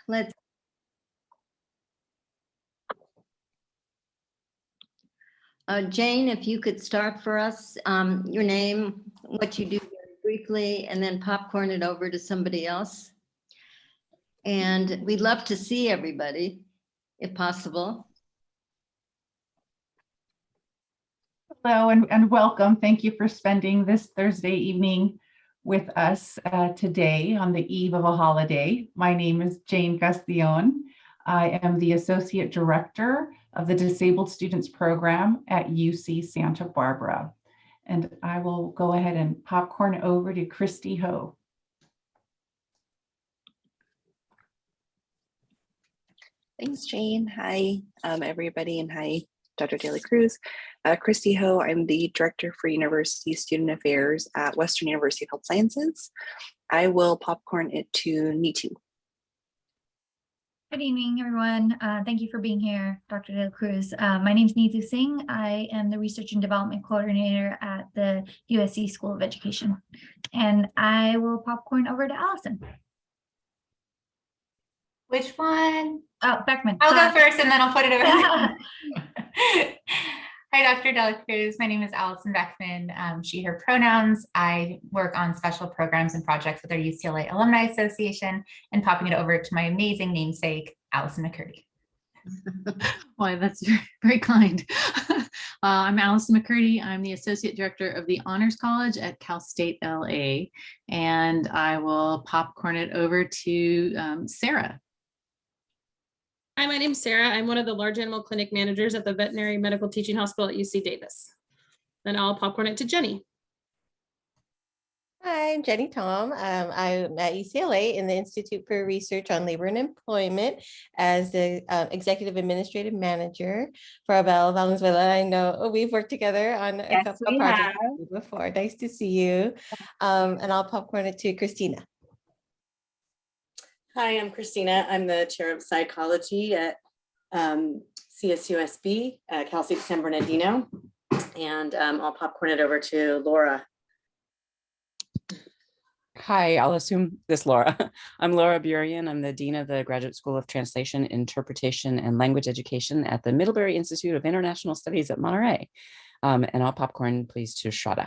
Let's. Jane, if you could start for us, your name, what you do very briefly, and then popcorn it over to somebody else. And we'd love to see everybody, if possible. Hello and welcome. Thank you for spending this Thursday evening with us today on the eve of a holiday. My name is Jane Castellón. I am the Associate Director of the Disabled Students Program at UC Santa Barbara. And I will go ahead and popcorn over to Christy Ho. Thanks, Jane. Hi, everybody, and hi, Dr. Dela Cruz. Christy Ho, I'm the Director for University Student Affairs at Western University of Health Sciences. I will popcorn it to Nitu. Good evening, everyone. Thank you for being here, Dr. Dela Cruz. My name is Neetu Singh. I am the Research and Development Coordinator at the USC School of Education. And I will popcorn over to Allison. Which one? Oh, Beckman. I'll go first and then I'll put it over. Hi, Dr. Dela Cruz. My name is Allison Beckman, she, her pronouns. I work on special programs and projects with our UCLA Alumni Association, and popping it over to my amazing namesake, Allison McCurdy. Why, that's very, very kind. I'm Allison McCurdy. I'm the Associate Director of the Honors College at Cal State LA, and I will popcorn it over to Sarah. Hi, my name is Sarah. I'm one of the large animal clinic managers at the Veterinary Medical Teaching Hospital at UC Davis. Then I'll popcorn it to Jenny. Hi, I'm Jenny Tom. I'm at UCLA in the Institute for Research on Labor and Employment as the Executive Administrative Manager for Abel Valenzuela. I know we've worked together on a couple of projects before. Nice to see you. And I'll popcorn it to Christina. Hi, I'm Christina. I'm the Chair of Psychology at CSUSB at Cal State San Bernardino. And I'll popcorn it over to Laura. Hi, I'll assume this Laura. I'm Laura Burian. I'm the Dean of the Graduate School of Translation, Interpretation, and Language Education at the Middlebury Institute of International Studies at Monterey. And I'll popcorn, please, to Shraddha.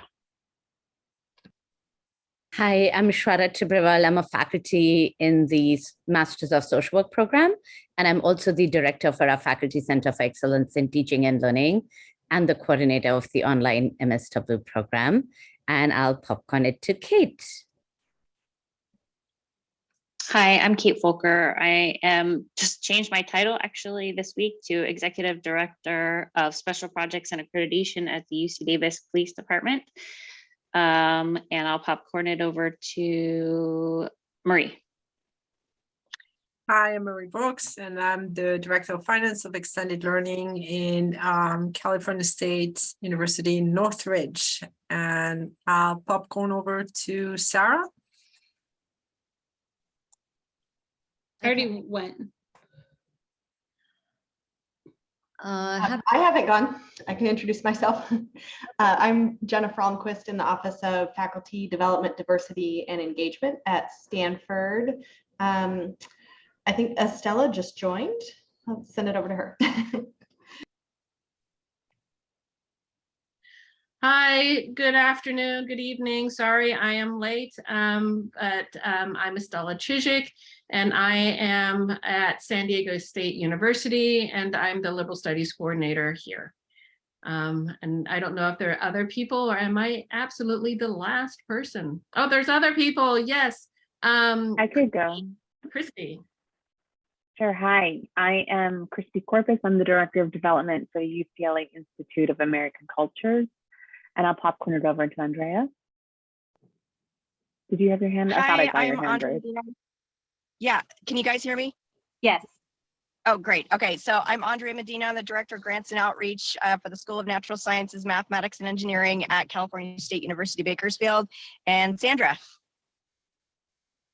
Hi, I'm Shraddha Tibrewal. I'm a faculty in the Masters of Social Work program, and I'm also the director for our Faculty Center for Excellence in Teaching and Learning and the coordinator of the online MSW program. And I'll popcorn it to Kate. Hi, I'm Kate Volker. I am just changed my title actually this week to Executive Director of Special Projects and Accreditation at the UC Davis Police Department. And I'll popcorn it over to Marie. Hi, I'm Marie Brooks, and I'm the Director of Finance of Extended Learning in California State University in Northridge. And I'll popcorn over to Sarah. I already went. I haven't gone. I can introduce myself. I'm Jenna Fromquist in the Office of Faculty Development, Diversity, and Engagement at Stanford. I think Estella just joined. I'll send it over to her. Hi, good afternoon, good evening. Sorry, I am late, but I'm Estella Chizik, and I am at San Diego State University, and I'm the Liberal Studies Coordinator here. And I don't know if there are other people, or am I absolutely the last person? Oh, there's other people, yes. I could go. Christy. Sure, hi, I am Christy Corpus. I'm the Director of Development for the UCLA Institute of American Cultures. And I'll popcorn it over to Andrea. Did you have your hand? I thought I saw your hand raised. Yeah, can you guys hear me? Yes. Oh, great. Okay, so I'm Andrea Medina, I'm the Director of Grants and Outreach for the School of Natural Sciences, Mathematics, and Engineering at California State University, Bakersfield. And Sandra.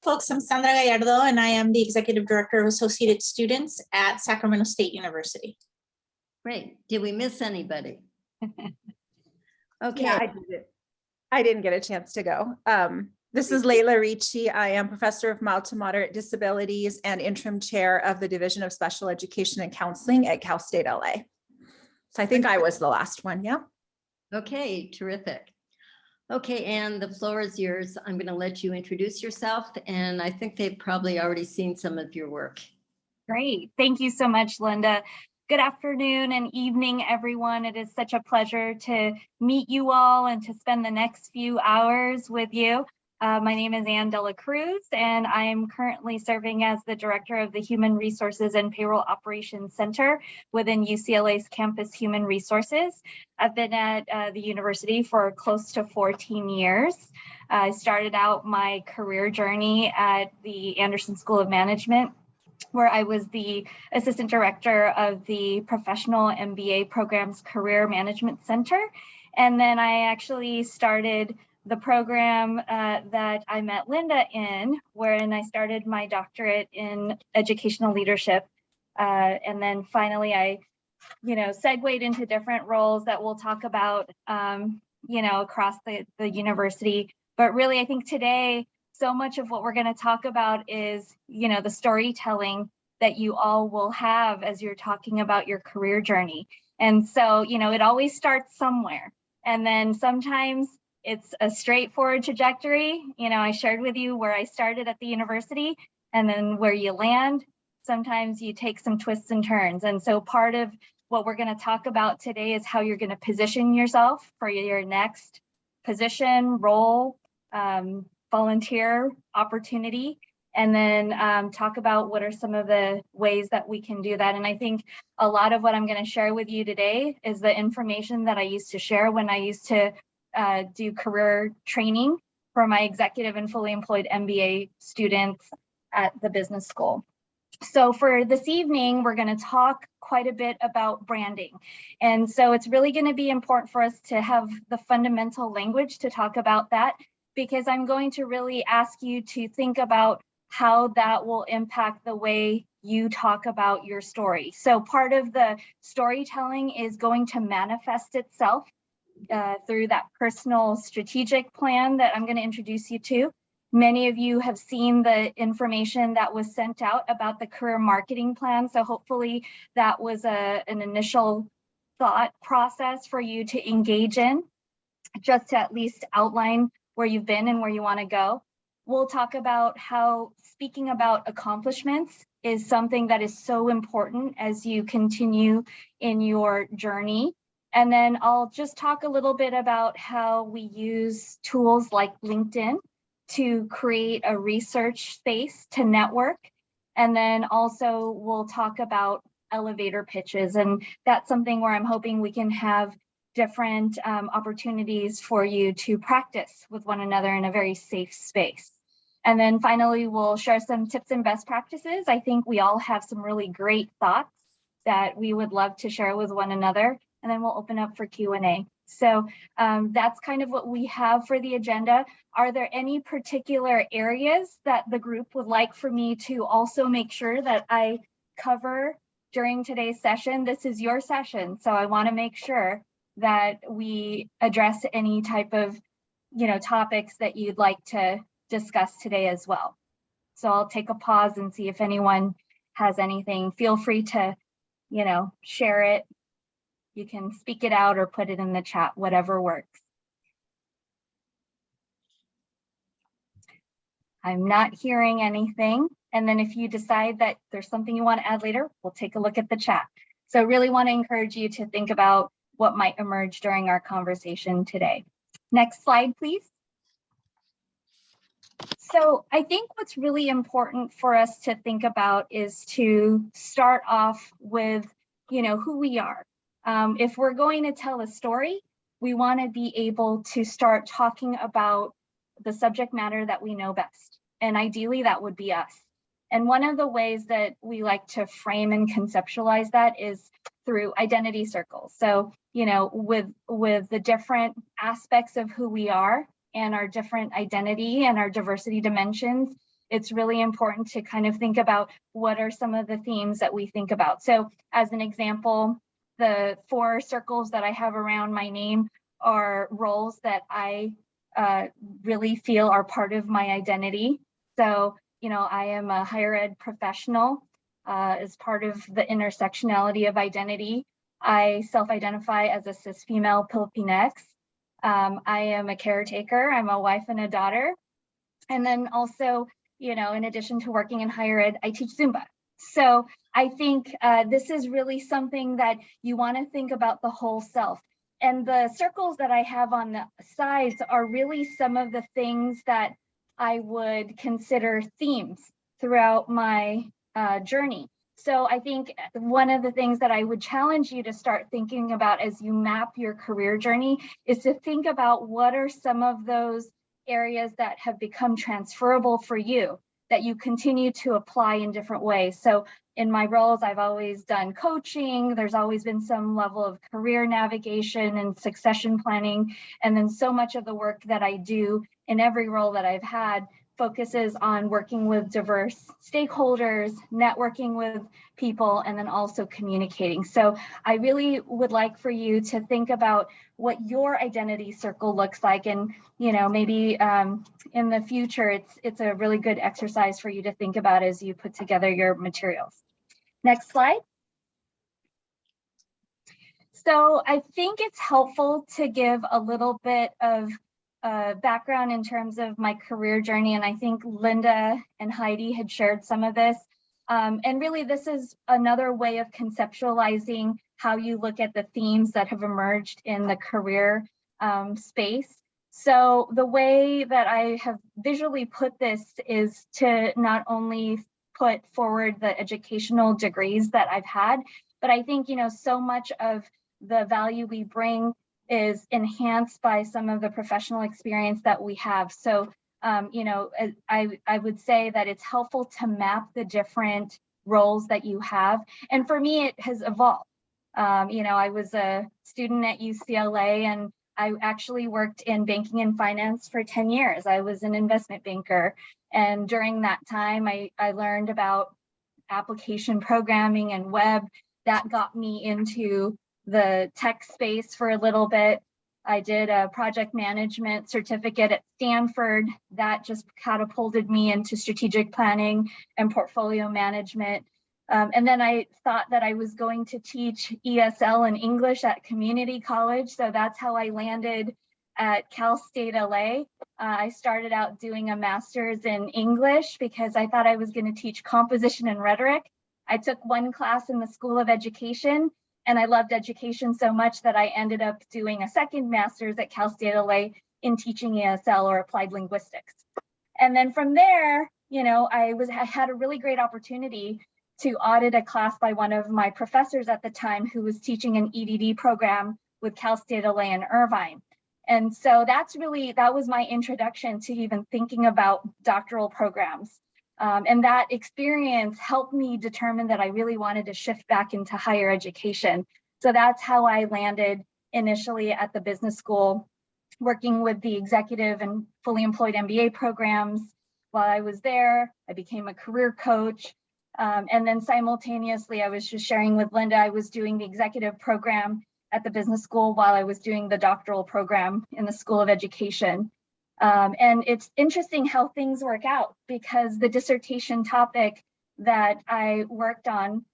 Folks, I'm Sandra Gallardo, and I am the Executive Director of Associated Students at Sacramento State University. Great. Did we miss anybody? Okay. Yeah, I didn't get a chance to go. This is Layla Ricci. I am professor of mild to moderate disabilities and interim chair of the Division of Special Education and Counseling at Cal State LA. So I think I was the last one. Yeah. Okay, terrific. Okay, Anne, the floor is yours. I'm going to let you introduce yourself, and I think they've probably already seen some of your work. Great. Thank you so much, Linda. Good afternoon and evening, everyone. It is such a pleasure to meet you all and to spend the next few hours with you. My name is Dela Cruz, and I am currently serving as the director of the Human Resources and Payroll Operations Center within UCLA's Campus Human Resources. I've been at the university for close to 14 years. I started out my career journey at the Anderson School of Management, where I was the assistant director of the Professional MBA Program's Career Management Center. And then I actually started the program that I met Linda in, wherein I started my doctorate in educational leadership. And then finally I, segued into different roles that we'll talk about, across the university. But really, I think today, so much of what we're going to talk about is, the storytelling that you all will have as you're talking about your career journey. And so, it always starts somewhere. And then sometimes it's a straightforward trajectory. I shared with you where I started at the university and then where you land. Sometimes you take some twists and turns. And so part of what we're going to talk about today is how you're going to position yourself for your next position, role, volunteer opportunity, and then talk about what are some of the ways that we can do that. And I think a lot of what I'm going to share with you today is the information that I used to share when I used to do career training for my executive and fully employed MBA students at the business school. So for this evening, we're going to talk quite a bit about branding. And so it's really going to be important for us to have the fundamental language to talk about that, because I'm going to really ask you to think about how that will impact the way you talk about your story. So part of the storytelling is going to manifest itself through that personal strategic plan that I'm going to introduce you to. Many of you have seen the information that was sent out about the career marketing plan. So hopefully that was an initial thought process for you to engage in, just to at least outline where you've been and where you want to go. We'll talk about how speaking about accomplishments is something that is so important as you continue in your journey. And then I'll just talk a little bit about how we use tools like LinkedIn to create a research space to network. And then also we'll talk about elevator pitches. And that's something where I'm hoping we can have different opportunities for you to practice with one another in a very safe space. And then finally, we'll share some tips and best practices. I think we all have some really great thoughts that we would love to share with one another. And then we'll open up for Q&A. So that's kind of what we have for the agenda. Are there any particular areas that the group would like for me to also make sure that I cover during today's session? This is your session, so I want to make sure that we address any type of, topics that you'd like to discuss today as well. So I'll take a pause and see if anyone has anything. Feel free to, share it. You can speak it out or put it in the chat, whatever works. I'm not hearing anything. And then if you decide that there's something you want to add later, we'll take a look at the chat. So I really want to encourage you to think about what might emerge during our conversation today. Next slide, please. So I think what's really important for us to think about is to start off with, who we are. If we're going to tell a story, we want to be able to start talking about the subject matter that we know best. And ideally, that would be us. And one of the ways that we like to frame and conceptualize that is through identity circles. So, with the different aspects of who we are and our different identity and our diversity dimensions, it's really important to kind of think about what are some of the themes that we think about. So as an example, the 4 circles that I have around my name are roles that I really feel are part of my identity. So, I am a higher ed professional as part of the intersectionality of identity. I self-identify as a cis female Filipinx. I am a caretaker. I'm a wife and a daughter. And then also, in addition to working in higher ed, I teach Zumba. So I think this is really something that you want to think about the whole self. And the circles that I have on the sides are really some of the things that I would consider themes throughout my journey. So I think one of the things that I would challenge you to start thinking about as you map your career journey is to think about what are some of those areas that have become transferable for you that you continue to apply in different ways. So in my roles, I've always done coaching. There's always been some level of career navigation and succession planning. And then so much of the work that I do in every role that I've had focuses on working with diverse stakeholders, networking with people, and then also communicating. So I really would like for you to think about what your identity circle looks like. And, maybe in the future, it's a really good exercise for you to think about as you put together your materials. Next slide. So I think it's helpful to give a little bit of background in terms of my career journey. And I think Linda and Heidi had shared some of this. And really, this is another way of conceptualizing how you look at the themes that have emerged in the career space. So the way that I have visually put this is to not only put forward the educational degrees that I've had, but I think, so much of the value we bring is enhanced by some of the professional experience that we have. So, I would say that it's helpful to map the different roles that you have. And for me, it has evolved. I was a student at UCLA and I actually worked in banking and finance for 10 years. I was an investment banker. And during that time, I learned about application programming and web. That got me into the tech space for a little bit. I did a project management certificate at Stanford that just catapulted me into strategic planning and portfolio management. And then I thought that I was going to teach ESL and English at community college. So that's how I landed at Cal State LA. I started out doing a master's in English because I thought I was going to teach composition and rhetoric. I took one class in the School of Education, and I loved education so much that I ended up doing a second master's at Cal State LA in teaching ESL or applied linguistics. And then from there, I had a really great opportunity to audit a class by one of my professors at the time who was teaching an EDD program with Cal State LA in Irvine. And so that was my introduction to even thinking about doctoral programs. And that experience helped me determine that I really wanted to shift back into higher education. So that's how I landed initially at the business school, working with the executive and fully employed MBA programs. While I was there, I became a career coach. And then simultaneously, I was just sharing with Linda, I was doing the executive program at the business school while I was doing the doctoral program in the School of Education. And it's interesting how things work out because the dissertation topic that I worked on,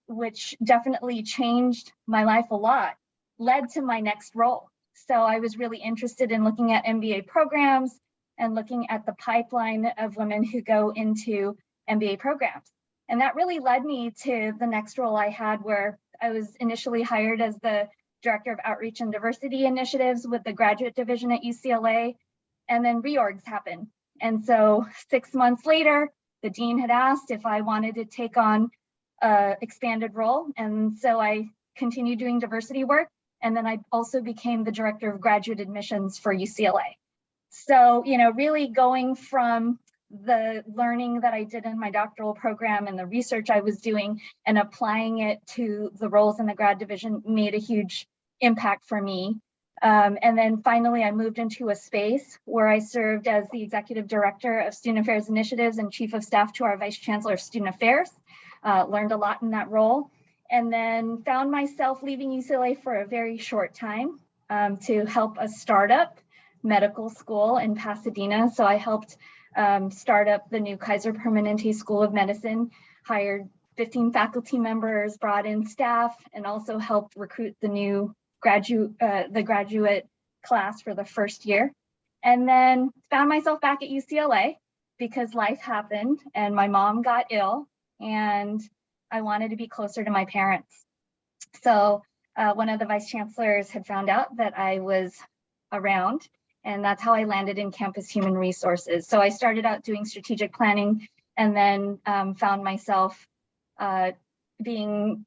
which definitely changed my life a lot, led to my next role. So I was really interested in looking at MBA programs and looking at the pipeline of women who go into MBA programs. And that really led me to the next role I had, where I was initially hired as the Director of Outreach and Diversity Initiatives with the graduate division at UCLA, and then reorgs happened. And so 6 months later, the dean had asked if I wanted to take on an expanded role. And so I continued doing diversity work. And then I also became the Director of Graduate Admissions for UCLA. So, really going from the learning that I did in my doctoral program and the research I was doing and applying it to the roles in the grad division made a huge impact for me. And then finally, I moved into a space where I served as the Executive Director of Student Affairs Initiatives and Chief of Staff to our Vice Chancellor of Student Affairs. Learned a lot in that role, and then found myself leaving UCLA for a very short time to help a startup medical school in Pasadena. So I helped start up the new Kaiser Permanente School of Medicine, hired 15 faculty members, brought in staff, and also helped recruit the new graduate class for the first year. And then found myself back at UCLA because life happened and my mom got ill and I wanted to be closer to my parents. So one of the vice chancellors had found out that I was around, and that's how I landed in campus human resources. So I started out doing strategic planning and then found myself being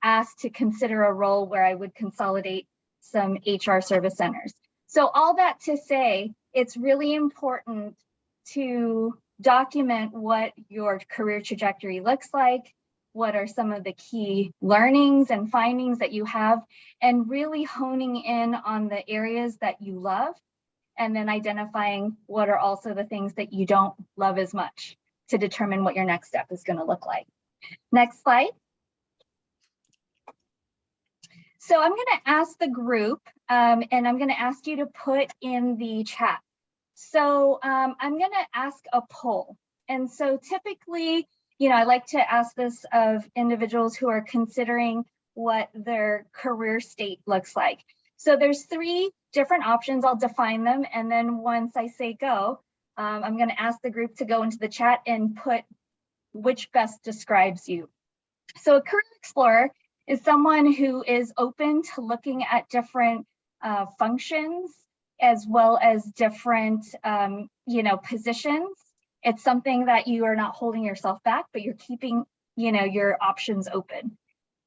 asked to consider a role where I would consolidate some HR service centers. So all that to say, it's really important to document what your career trajectory looks like, what are some of the key learnings and findings that you have, and really honing in on the areas that you love, and then identifying what are also the things that you don't love as much to determine what your next step is going to look like. Next slide. So I'm going to ask the group, and I'm going to ask you to put in the chat. So I'm going to ask a poll. And so typically, I like to ask this of individuals who are considering what their career state looks like. So there's 3 different options. I'll define them. And then once I say go, I'm going to ask the group to go into the chat and put which best describes you. So a career explorer is someone who is open to looking at different functions as well as different, positions. It's something that you are not holding yourself back, but you're keeping, your options open.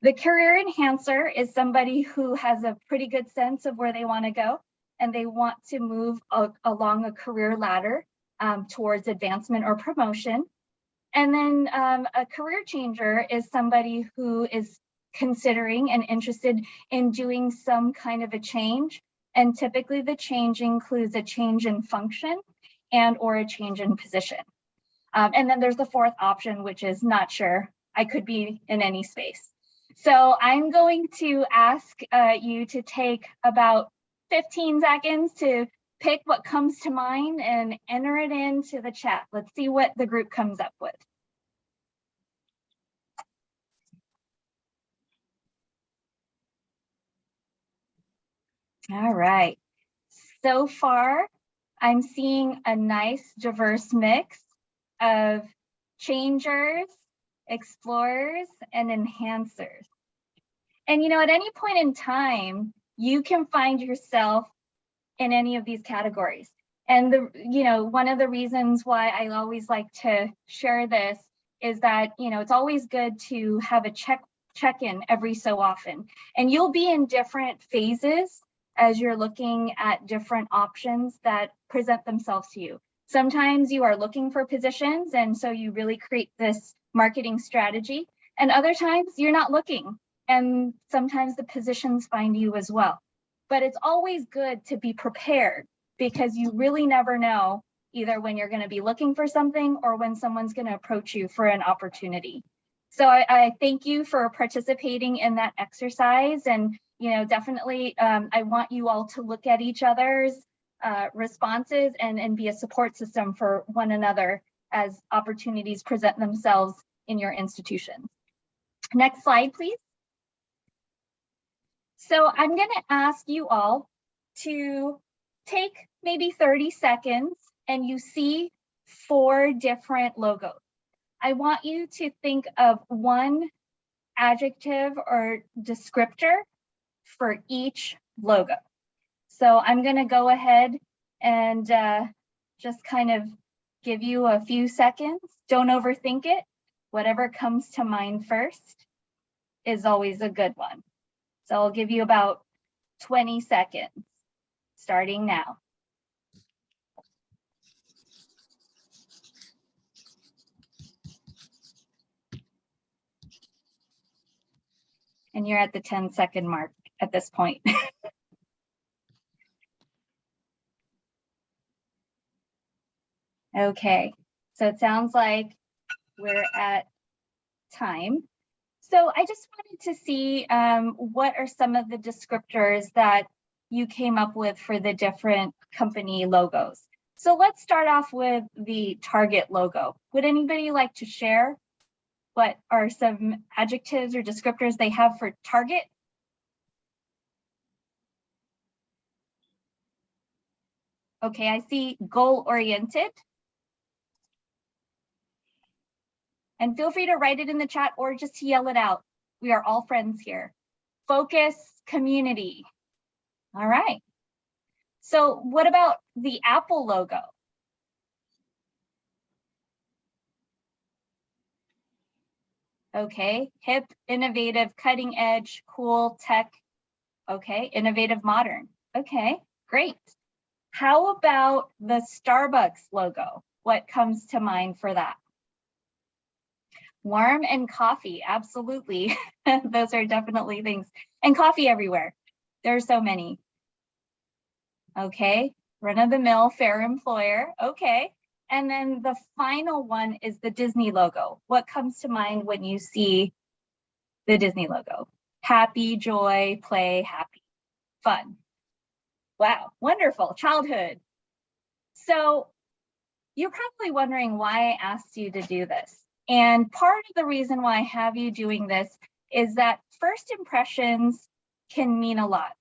The career enhancer is somebody who has a pretty good sense of where they want to go, and they want to move along a career ladder towards advancement or promotion. And then a career changer is somebody who is considering and interested in doing some kind of a change. And typically the change includes a change in function and or a change in position. And then there's the 4th option, which is not sure. I could be in any space. So I'm going to ask you to take about 15 seconds to pick what comes to mind and enter it into the chat. Let's see what the group comes up with. All right. So far, I'm seeing a nice diverse mix of changers, explorers, and enhancers. And at any point in time, you can find yourself in any of these categories. And one of the reasons why I always like to share this is that, it's always good to have a check-in every so often. And you'll be in different phases as you're looking at different options that present themselves to you. Sometimes you are looking for positions, and so you really create this marketing strategy. And other times you're not looking, and sometimes the positions find you as well. But it's always good to be prepared, because you really never know either when you're going to be looking for something or when someone's going to approach you for an opportunity. So I thank you for participating in that exercise. And definitely, I want you all to look at each other's responses and be a support system for one another as opportunities present themselves in your institutions. Next slide, please. So I'm going to ask you all to take maybe 30 seconds and you see 4 different logos. I want you to think of one adjective or descriptor for each logo. So I'm going to go ahead and just kind of give you a few seconds. Don't overthink it. Whatever comes to mind first is always a good one. So I'll give you about 20 seconds, starting now. And you're at the 10-second mark at this point. Okay, so it sounds like we're at time. So I just wanted to see what are some of the descriptors that you came up with for the different company logos. So let's start off with the Target logo. Would anybody like to share what are some adjectives or descriptors they have for Target? Okay, I see goal-oriented. And feel free to write it in the chat or just yell it out. We are all friends here. Focus, community. All right. So what about the Apple logo? Okay, hip, innovative, cutting edge, cool, tech. Okay, innovative, modern. Okay, great. How about the Starbucks logo? What comes to mind for that? Warm and coffee, absolutely. Those are definitely things. And coffee everywhere. There's so many. Okay, run-of-the-mill, fair employer. Okay, and then the final one is the Disney logo. What comes to mind when you see the Disney logo? Happy, joy, play, happy, fun. Wow, wonderful, childhood. So you're probably wondering why I asked you to do this. And part of the reason why I have you doing this is that first impressions can mean a lot.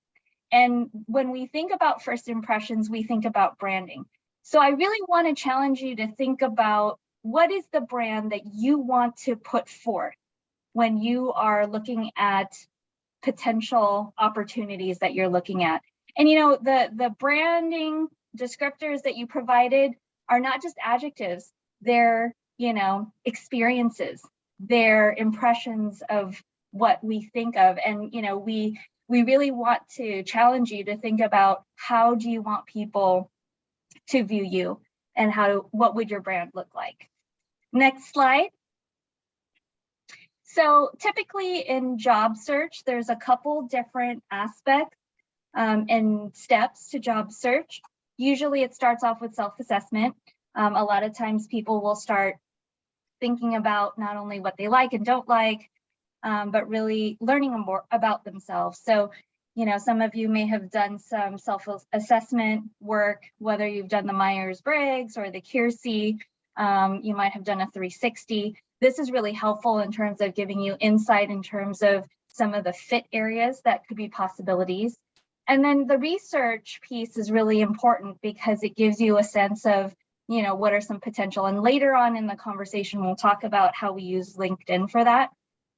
And when we think about first impressions, we think about branding. So I really want to challenge you to think about what is the brand that you want to put forth when you are looking at potential opportunities that you're looking at. And you know, the branding descriptors that you provided are not just adjectives, they're, you know, experiences, they're impressions of what we think of. And, you know, we really want to challenge you to think about how do you want people to view you and what would your brand look like? Next slide. So typically in job search, there's a couple different aspects and steps to job search. Usually it starts off with self-assessment. A lot of times people will start thinking about not only what they like and don't like, but really learning more about themselves. So, you know, some of you may have done some self-assessment work, whether you've done the Myers-Briggs or the Keirsey, you might have done a 360. This is really helpful in terms of giving you insight in terms of some of the fit areas that could be possibilities. And then the research piece is really important because it gives you a sense of, you know, what are some potential. And later on in the conversation, we'll talk about how we use LinkedIn for that.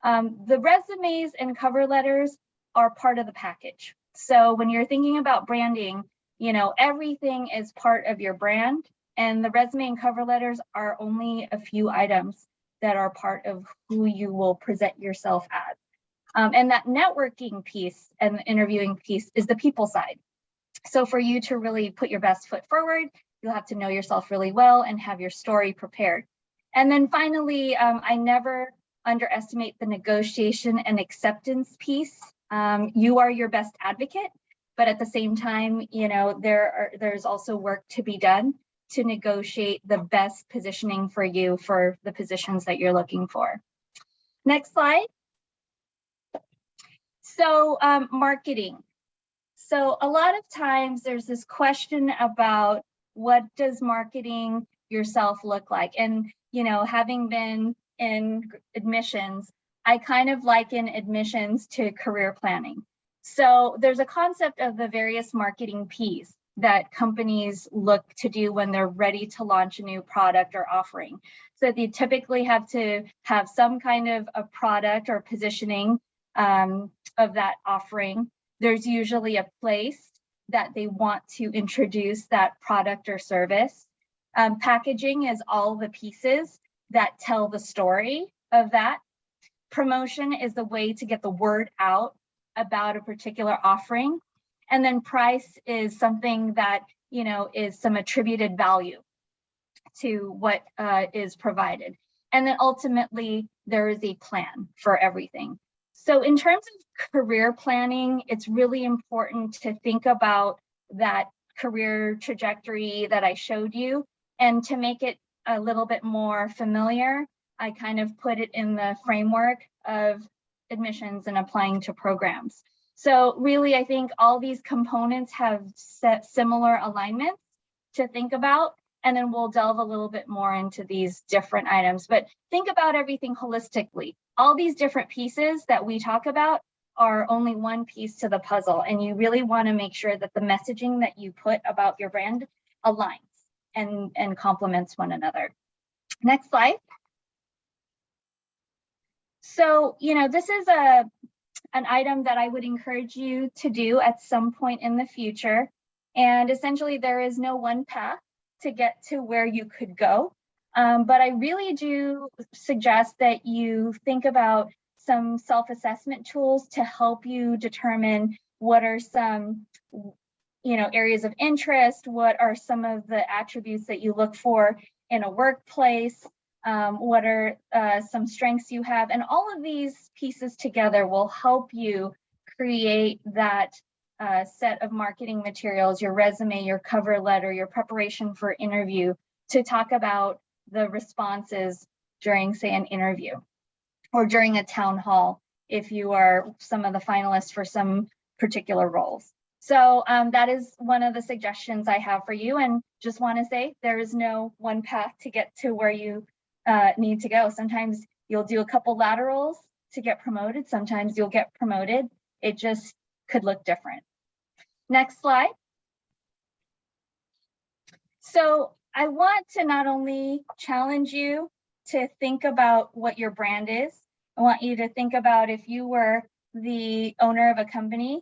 The resumes and cover letters are part of the package. So when you're thinking about branding, you know, everything is part of your brand, and the resume and cover letters are only a few items that are part of who you will present yourself as. And that networking piece and the interviewing piece is the people side. So for you to really put your best foot forward, you'll have to know yourself really well and have your story prepared. And then finally, I never underestimate the negotiation and acceptance piece. You are your best advocate, but at the same time, you know, there's also work to be done to negotiate the best positioning for you for the positions that you're looking for. Next slide. So marketing. So a lot of times there's this question about what does marketing yourself look like? And, you know, having been in admissions, I kind of liken admissions to career planning. So there's a concept of the various marketing P's that companies look to do when they're ready to launch a new product or offering. So they typically have to have some kind of a product or positioning of that offering. There's usually a place that they want to introduce that product or service. Packaging is all the pieces that tell the story of that. Promotion is the way to get the word out about a particular offering. And then price is something that, you know, is some attributed value to what is provided. And then ultimately, there is a plan for everything. So in terms of career planning, it's really important to think about that career trajectory that I showed you. And to make it a little bit more familiar, I kind of put it in the framework of admissions and applying to programs. So really, I think all these components have set similar alignments to think about, and then we'll delve a little bit more into these different items. But think about everything holistically. All these different pieces that we talk about are only one piece to the puzzle, and you really want to make sure that the messaging that you put about your brand aligns and complements one another. Next slide. So, this is an item that I would encourage you to do at some point in the future. And essentially, there is no one path to get to where you could go. But I really do suggest that you think about some self-assessment tools to help you determine what are some areas of interest, what are some of the attributes that you look for in a workplace, what are some strengths you have, and all of these pieces together will help you create that set of marketing materials, your resume, your cover letter, your preparation for interview, to talk about the responses during, say, an interview or during a town hall if you are some of the finalists for some particular roles. So that is one of the suggestions I have for you, and just want to say there is no one path to get to where you need to go. Sometimes you'll do a couple laterals to get promoted. Sometimes you'll get promoted. It just could look different. Next slide. So I want to not only challenge you to think about what your brand is, I want you to think about if you were the owner of a company,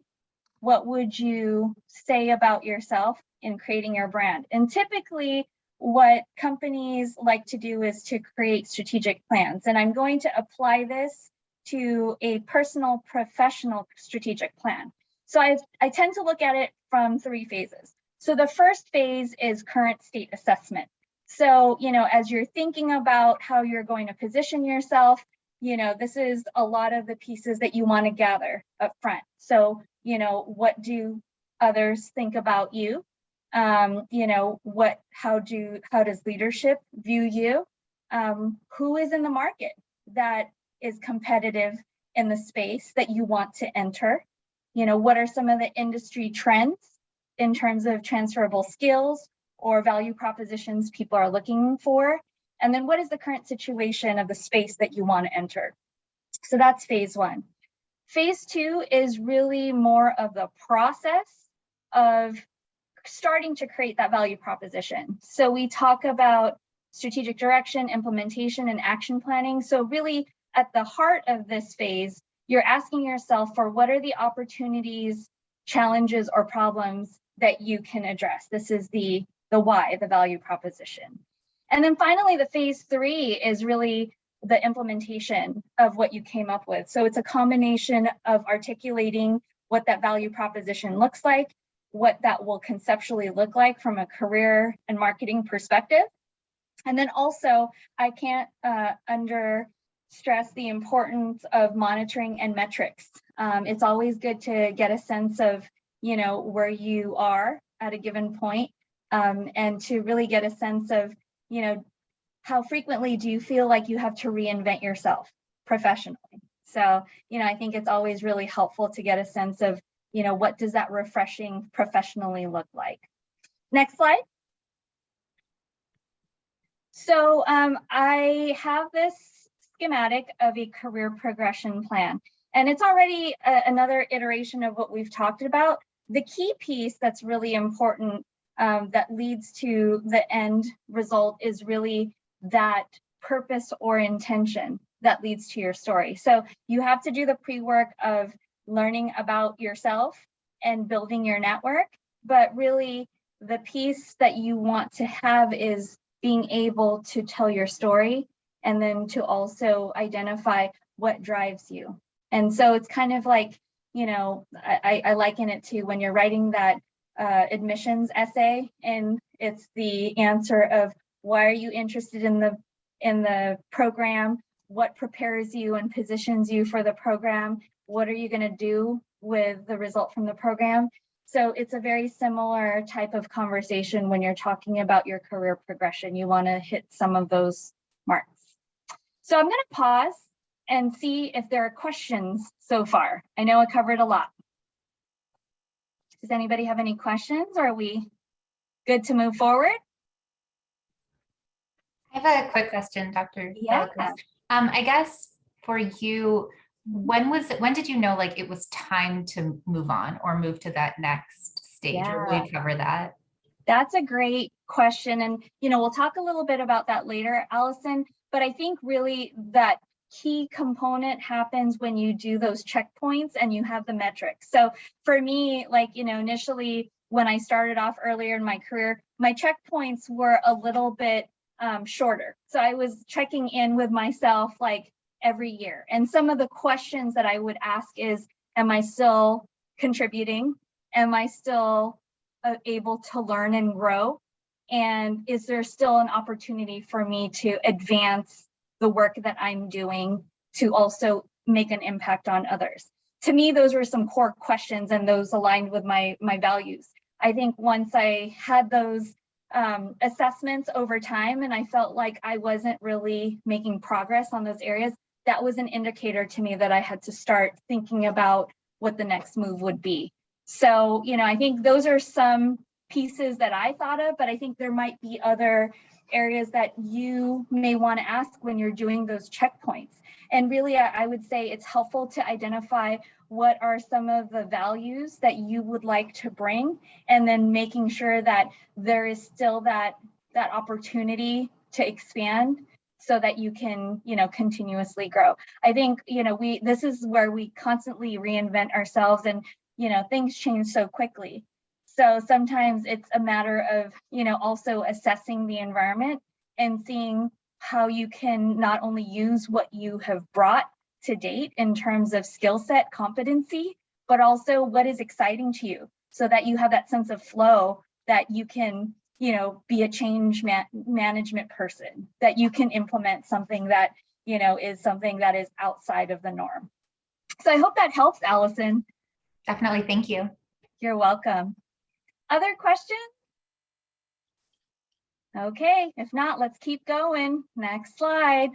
what would you say about yourself in creating your brand? And typically what companies like to do is to create strategic plans. And I'm going to apply this to a personal, professional strategic plan. So I tend to look at it from 3 phases. So the first phase is current state assessment. So, as you're thinking about how you're going to position yourself, this is a lot of the pieces that you want to gather up front. So, what do others think about you? How does leadership view you? Who is in the market that is competitive in the space that you want to enter? What are some of the industry trends in terms of transferable skills or value propositions people are looking for? And then what is the current situation of the space that you want to enter? So that's phase 1. Phase 2 is really more of the process of starting to create that value proposition. So we talk about strategic direction, implementation, and action planning. So really at the heart of this phase, you're asking yourself for what are the opportunities, challenges, or problems that you can address. This is the why, the value proposition. And then finally, the phase 3 is really the implementation of what you came up with. So it's a combination of articulating what that value proposition looks like, what that will conceptually look like from a career and marketing perspective. And then also, I can't stress the importance of monitoring and metrics. It's always good to get a sense of, where you are at a given point, and to really get a sense of, how frequently do you feel like you have to reinvent yourself professionally? So, I think it's always really helpful to get a sense of, what does that refreshing professionally look like? Next slide. So I have this schematic of a career progression plan, and it's already another iteration of what we've talked about. The key piece that's really important that leads to the end result is really that purpose or intention that leads to your story. So you have to do the pre-work of learning about yourself and building your network, but really the piece that you want to have is being able to tell your story and then to also identify what drives you. And so it's kind of like, I liken it to when you're writing that admissions essay, and it's the answer of why are you interested in the program, what prepares you and positions you for the program, what are you going to do with the result from the program. So it's a very similar type of conversation when you're talking about your career progression. You want to hit some of those marks. So I'm going to pause and see if there are questions so far. I know I covered a lot. Does anybody have any questions? Are we good to move forward? I have a quick question, Dr. Yeah. I guess for you, when did you know like it was time to move on or move to that next stage? Or will you cover that? That's a great question. And, we'll talk a little bit about that later, Allison, but I think really that key component happens when you do those checkpoints and you have the metrics. So for me, initially when I started off earlier in my career, my checkpoints were a little bit shorter. So I was checking in with myself like every year. And some of the questions that I would ask is, am I still contributing? Am I still able to learn and grow? And is there still an opportunity for me to advance the work that I'm doing to also make an impact on others? To me, those were some core questions and those aligned with my values. I think once I had those assessments over time and I felt like I wasn't really making progress on those areas, that was an indicator to me that I had to start thinking about what the next move would be. So, I think those are some pieces that I thought of, but I think there might be other areas that you may want to ask when you're doing those checkpoints. And really, I would say it's helpful to identify what are some of the values that you would like to bring, and then making sure that there is still that opportunity to expand so that you can, continuously grow. I think, this is where we constantly reinvent ourselves, and, things change so quickly. So sometimes it's a matter of, also assessing the environment and seeing how you can not only use what you have brought to date in terms of skill set, competency, but also what is exciting to you, so that you have that sense of flow, that you can, be a change management person, that you can implement something that, is something that is outside of the norm. So I hope that helps, Allison. Definitely. Thank you. You're welcome. Other questions? Okay, if not, let's keep going. Next slide.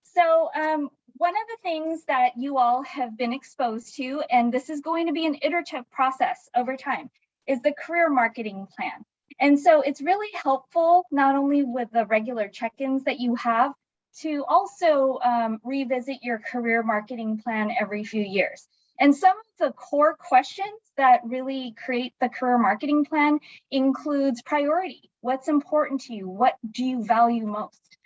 So one of the things that you all have been exposed to, and this is going to be an iterative process over time, is the career marketing plan. And so it's really helpful, not only with the regular check-ins that you have, to also revisit your career marketing plan every few years. And some of the core questions that really create the career marketing plan includes priority. What's important to you? What do you value most?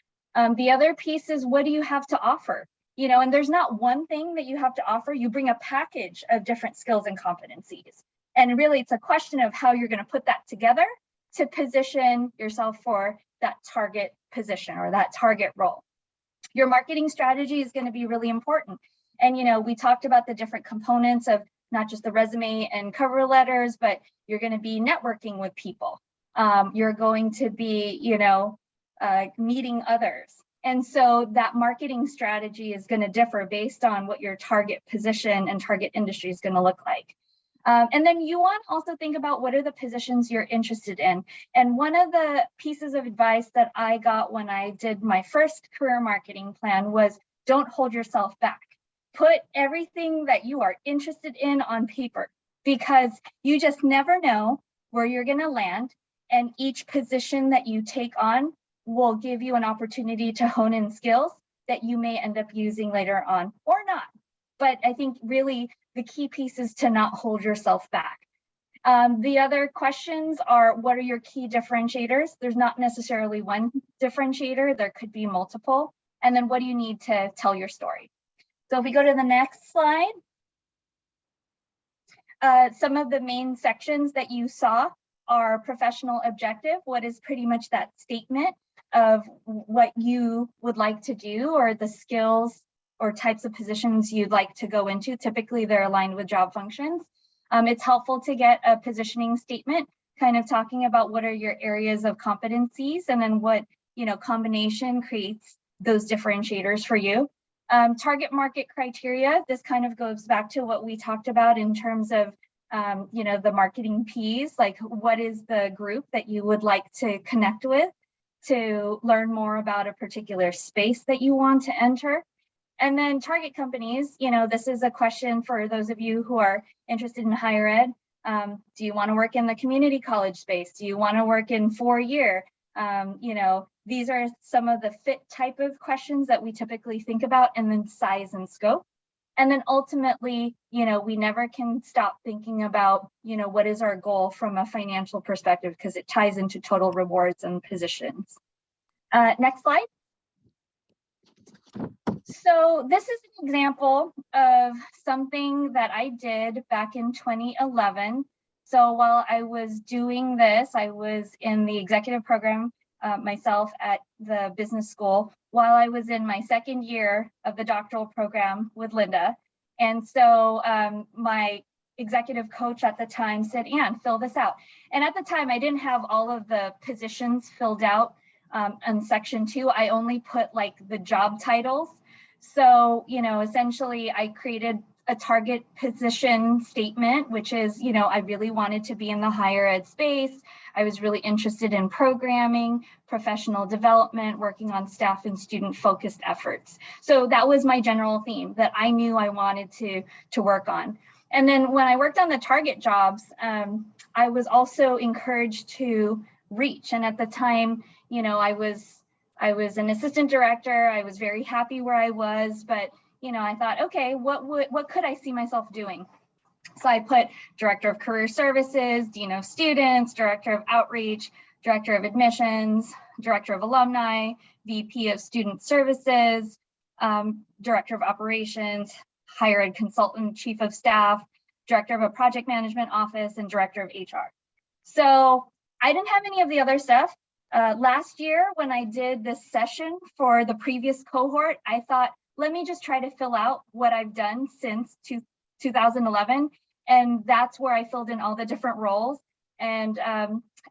The other piece is, what do you have to offer? And there's not one thing that you have to offer. You bring a package of different skills and competencies. And really, it's a question of how you're going to put that together to position yourself for that target position or that target role. Your marketing strategy is going to be really important. And, we talked about the different components of not just the resume and cover letters, but you're going to be networking with people. You're going to be, meeting others. And so that marketing strategy is going to differ based on what your target position and target industry is going to look like. And then you want to also think about what are the positions you're interested in. And one of the pieces of advice that I got when I did my first career marketing plan was, don't hold yourself back. Put everything that you are interested in on paper, because you just never know where you're going to land. And each position that you take on will give you an opportunity to hone in skills that you may end up using later on or not. But I think really the key piece is to not hold yourself back. The other questions are, what are your key differentiators? There's not necessarily one differentiator, there could be multiple. And then what do you need to tell your story? So if we go to the next slide, some of the main sections that you saw are professional objective. What is pretty much that statement of what you would like to do, or the skills or types of positions you'd like to go into. Typically, they're aligned with job functions. It's helpful to get a positioning statement, kind of talking about what are your areas of competencies, and then what combination creates those differentiators for you. Target market criteria. This kind of goes back to what we talked about in terms of the marketing P's, like what is the group that you would like to connect with to learn more about a particular space that you want to enter. And then target companies, this is a question for those of you who are interested in higher ed. Do you want to work in the community college space? Do you want to work in 4-year? You know, these are some of the fit type of questions that we typically think about, and then size and scope. And then ultimately, you know, we never can stop thinking about, you know, what is our goal from a financial perspective, because it ties into total rewards and positions. Next slide. So this is an example of something that I did back in 2011. So while I was doing this, I was in the executive program myself at the business school while I was in my 2nd year of the doctoral program with Linda. And so my executive coach at the time said, Ann, fill this out. And at the time, I didn't have all of the positions filled out in section 2. I only put like the job titles. So, you know, essentially I created a target position statement, which is, you know, I really wanted to be in the higher ed space. I was really interested in programming, professional development, working on staff and student focused efforts. So that was my general theme that I knew I wanted to work on. And then when I worked on the target jobs, I was also encouraged to reach. And at the time, you know, I was an assistant director. I was very happy where I was, but you know, I thought, okay, what could I see myself doing? So I put director of career services, dean of students, director of outreach, director of admissions, director of alumni, VP of student services, director of operations, higher ed consultant, chief of staff, director of a project management office, and director of HR. So I didn't have any of the other stuff. Last year, when I did this session for the previous cohort, I thought, let me just try to fill out what I've done since 2011. And that's where I filled in all the different roles. And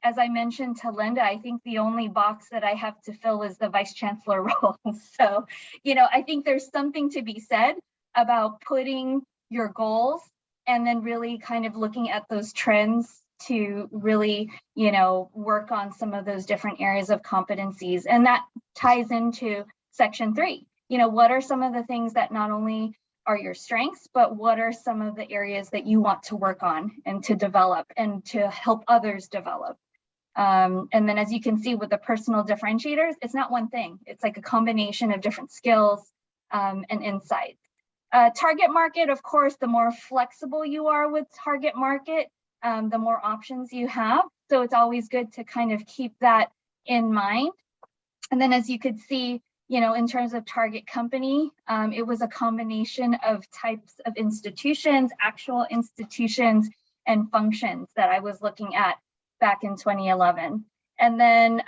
as I mentioned to Linda, I think the only box that I have to fill is the vice chancellor role. So, you know, I think there's something to be said about putting your goals and then really kind of looking at those trends to really, you know, work on some of those different areas of competencies. And that ties into section 3. You know, what are some of the things that not only are your strengths, but what are some of the areas that you want to work on and to develop and to help others develop? And then as you can see with the personal differentiators, it's not one thing. It's like a combination of different skills and insights. Target market, of course, the more flexible you are with target market, the more options you have. So it's always good to kind of keep that in mind. And then as you could see, you know, in terms of target company, it was a combination of types of institutions, actual institutions, and functions that I was looking at back in 2011. And then,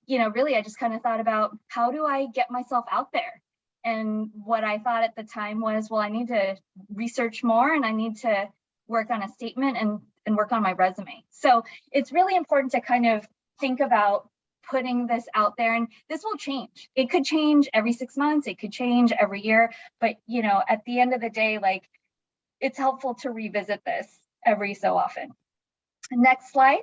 you know, really, I just kind of thought about how do I get myself out there? And what I thought at the time was, well, I need to research more and I need to work on a statement and work on my resume. So it's really important to kind of think about putting this out there, and this will change. It could change every 6 months, it could change every year, but you know, at the end of the day, like, it's helpful to revisit this every so often. Next slide.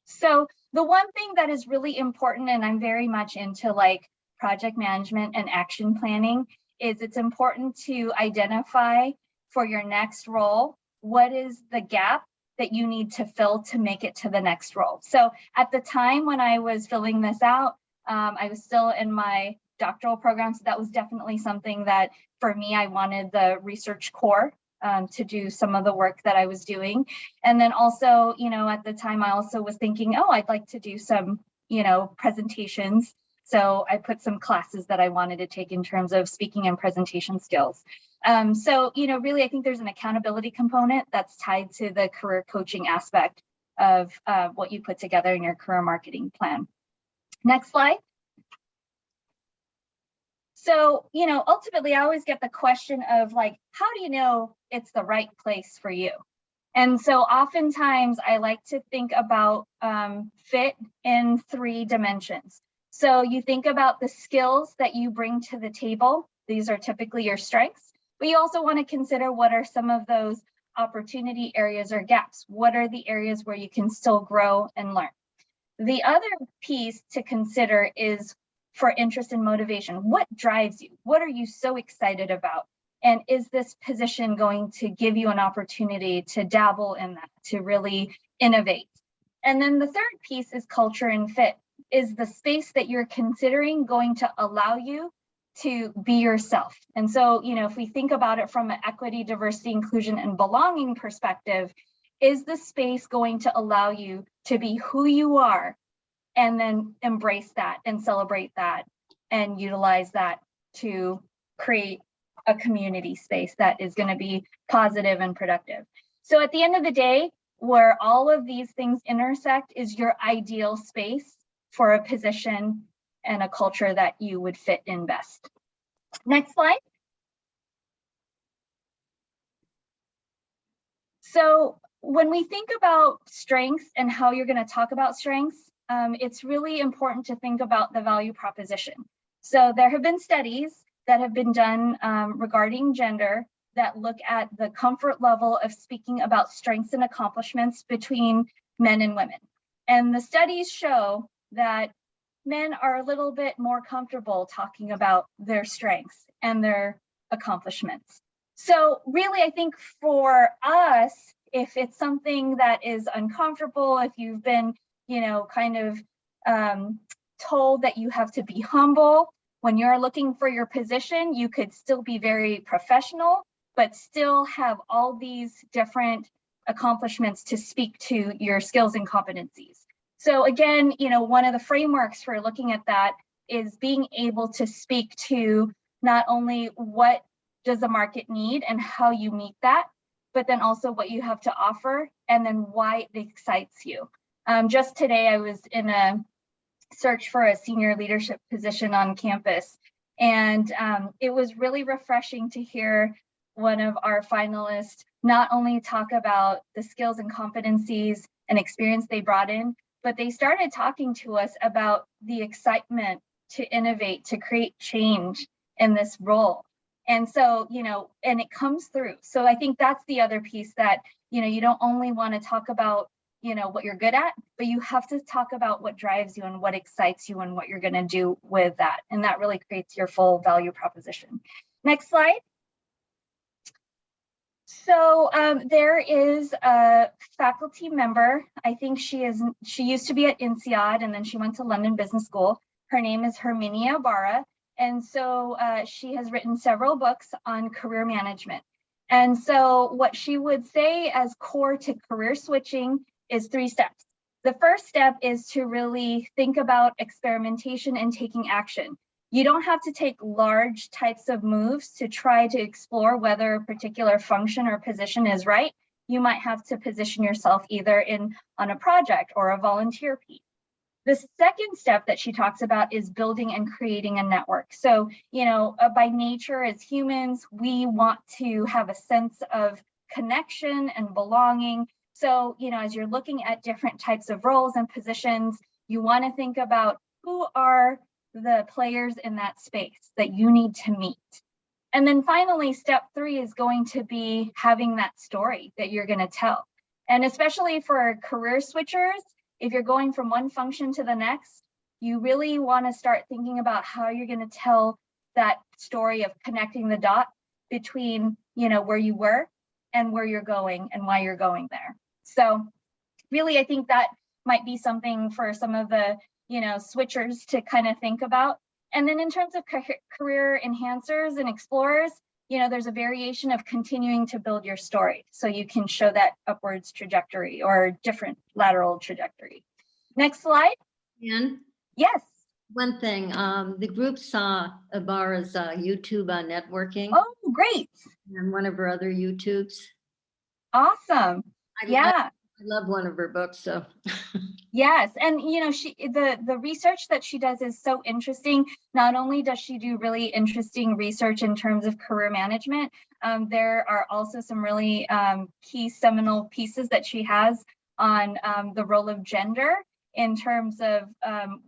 So the one thing that is really important, and I'm very much into like project management and action planning, is it's important to identify for your next role, what is the gap that you need to fill to make it to the next role. So at the time when I was filling this out, I was still in my doctoral program. So that was definitely something that for me, I wanted the research core to do some of the work that I was doing. And then also, you know, at the time I also was thinking, oh, I'd like to do some, you know, presentations. So I put some classes that I wanted to take in terms of speaking and presentation skills. So, you know, really, I think there's an accountability component that's tied to the career coaching aspect of what you put together in your career marketing plan. Next slide. So, you know, ultimately, I always get the question of like, how do you know it's the right place for you? And so oftentimes I like to think about fit in 3 dimensions. So you think about the skills that you bring to the table. These are typically your strengths. But you also want to consider what are some of those opportunity areas or gaps. What are the areas where you can still grow and learn? The other piece to consider is for interest and motivation. What drives you? What are you so excited about? And is this position going to give you an opportunity to dabble in that, to really innovate? And then the third piece is culture and fit. Is the space that you're considering going to allow you to be yourself? And so, if we think about it from an equity, diversity, inclusion, and belonging perspective, is the space going to allow you to be who you are and then embrace that and celebrate that and utilize that to create a community space that is going to be positive and productive? So at the end of the day, where all of these things intersect is your ideal space for a position and a culture that you would fit in best. Next slide. So when we think about strengths and how you're going to talk about strengths, it's really important to think about the value proposition. So there have been studies that have been done regarding gender that look at the comfort level of speaking about strengths and accomplishments between men and women. And the studies show that men are a little bit more comfortable talking about their strengths and their accomplishments. So really, I think for us, if it's something that is uncomfortable, if you've been, kind of told that you have to be humble when you're looking for your position, you could still be very professional, but still have all these different accomplishments to speak to your skills and competencies. So again, one of the frameworks for looking at that is being able to speak to not only what does the market need and how you meet that, but then also what you have to offer and then why it excites you. Just today, I was in a search for a senior leadership position on campus, and it was really refreshing to hear one of our finalists not only talk about the skills and competencies and experience they brought in, but they started talking to us about the excitement to innovate, to create change in this role. And so, and it comes through. So I think that's the other piece that, you don't only want to talk about, what you're good at, but you have to talk about what drives you and what excites you and what you're going to do with that. And that really creates your full value proposition. Next slide. So there is a faculty member. I think she used to be at INSEAD and then she went to London Business School. Her name is Herminia Barra. And so she has written several books on career management. And so what she would say as core to career switching is 3 steps. The first step is to really think about experimentation and taking action. You don't have to take large types of moves to try to explore whether a particular function or position is right. You might have to position yourself either on a project or a volunteer piece. The second step that she talks about is building and creating a network. So, by nature as humans, we want to have a sense of connection and belonging. So, as you're looking at different types of roles and positions, you want to think about who are the players in that space that you need to meet. And then finally, step 3 is going to be having that story that you're going to tell. And especially for career switchers, if you're going from one function to the next, you really want to start thinking about how you're going to tell that story of connecting the dot between, where you were and where you're going and why you're going there. So really, I think that might be something for some of the, switchers to kind of think about. And then in terms of career enhancers and explorers, there's a variation of continuing to build your story. So you can show that upwards trajectory or different lateral trajectory. Next slide. Ann? Yes. One thing, the group saw Ibarra's YouTube on networking. Oh, great. And one of her other YouTubes. Awesome. Yeah. I love one of her books, so. Yes, and the research that she does is so interesting. Not only does she do really interesting research in terms of career management, there are also some really key seminal pieces that she has on the role of gender in terms of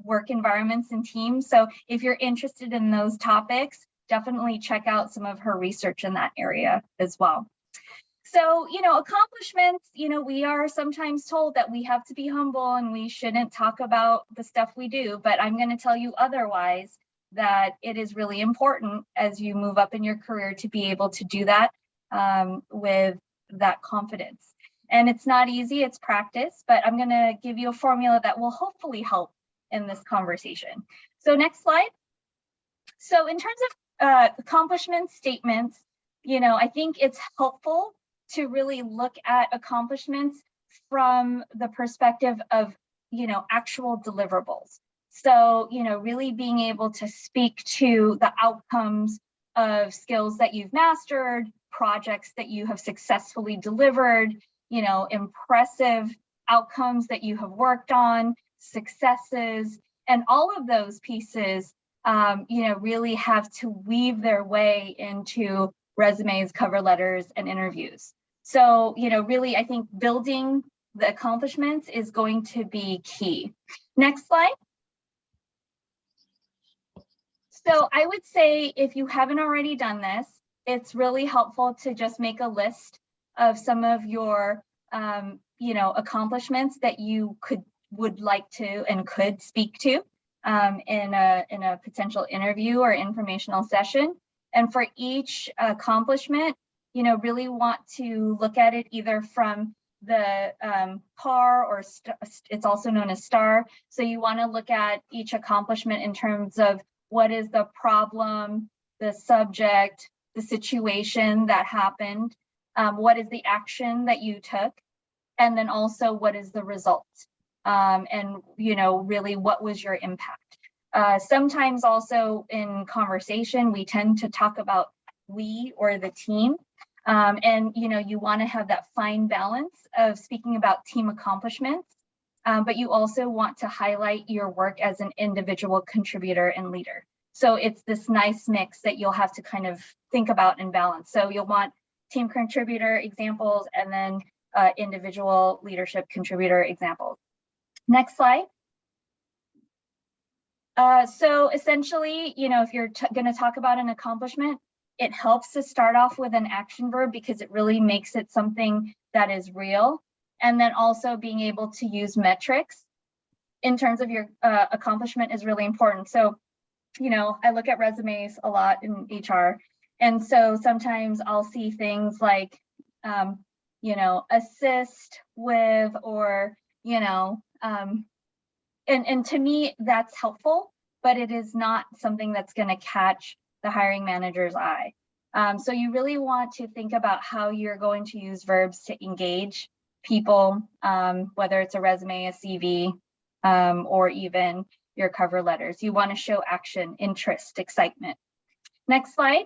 work environments and teams. So if you're interested in those topics, definitely check out some of her research in that area as well. So, accomplishments, we are sometimes told that we have to be humble and we shouldn't talk about the stuff we do, but I'm going to tell you otherwise. that it is really important as you move up in your career to be able to do that with that confidence. And it's not easy, it's practice, but I'm gonna give you a formula that will hopefully help in this conversation. So next slide. So in terms of accomplishment statements, I think it's helpful to really look at accomplishments from the perspective of, actual deliverables. So, really being able to speak to the outcomes of skills that you've mastered, projects that you have successfully delivered, impressive outcomes that you have worked on, successes, and all of those pieces, really have to weave their way into resumes, cover letters, and interviews. So, really, I think building the accomplishments is going to be key. Next slide. So I would say if you haven't already done this, it's really helpful to just make a list of some of your, accomplishments that you would like to and could speak to in a potential interview or informational session. And for each accomplishment, really want to look at it either from the PAR or it's also known as STAR. So you want to look at each accomplishment in terms of what is the problem, the subject, the situation that happened, what is the action that you took, and then also what is the result, and really what was your impact. Sometimes also in conversation, we tend to talk about we or the team. And you want to have that fine balance of speaking about team accomplishments, but you also want to highlight your work as an individual contributor and leader. So it's this nice mix that you'll have to kind of think about and balance. So you'll want team contributor examples and then individual leadership contributor examples. Next slide. So essentially, if you're going to talk about an accomplishment, it helps to start off with an action verb because it really makes it something that is real. And then also being able to use metrics in terms of your accomplishment is really important. So, I look at resumes a lot in HR. And so sometimes I'll see things like, assist with, or, and to me, that's helpful, but it is not something that's going to catch the hiring manager's eye. So you really want to think about how you're going to use verbs to engage people, whether it's a resume, a CV, or even your cover letters. You want to show action, interest, excitement. Next slide.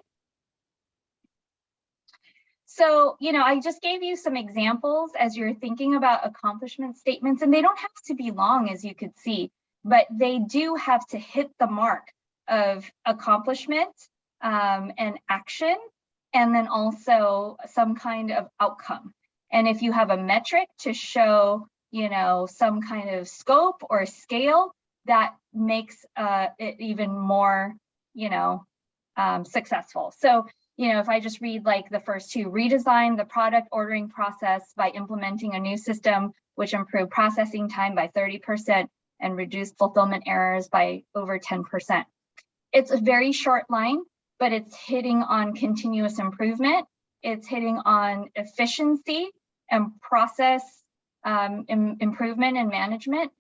So, I just gave you some examples as you're thinking about accomplishment statements, and they don't have to be long, as you could see, but they do have to hit the mark of accomplishment and action, and then also some kind of outcome. And if you have a metric to show, some kind of scope or scale, that makes it even more, successful. So, if I just read like the first two, redesign the product ordering process by implementing a new system, which improved processing time by 30% and reduced fulfillment errors by over 10%. It's a very short line, but it's hitting on continuous improvement. It's hitting on efficiency and process improvement and management.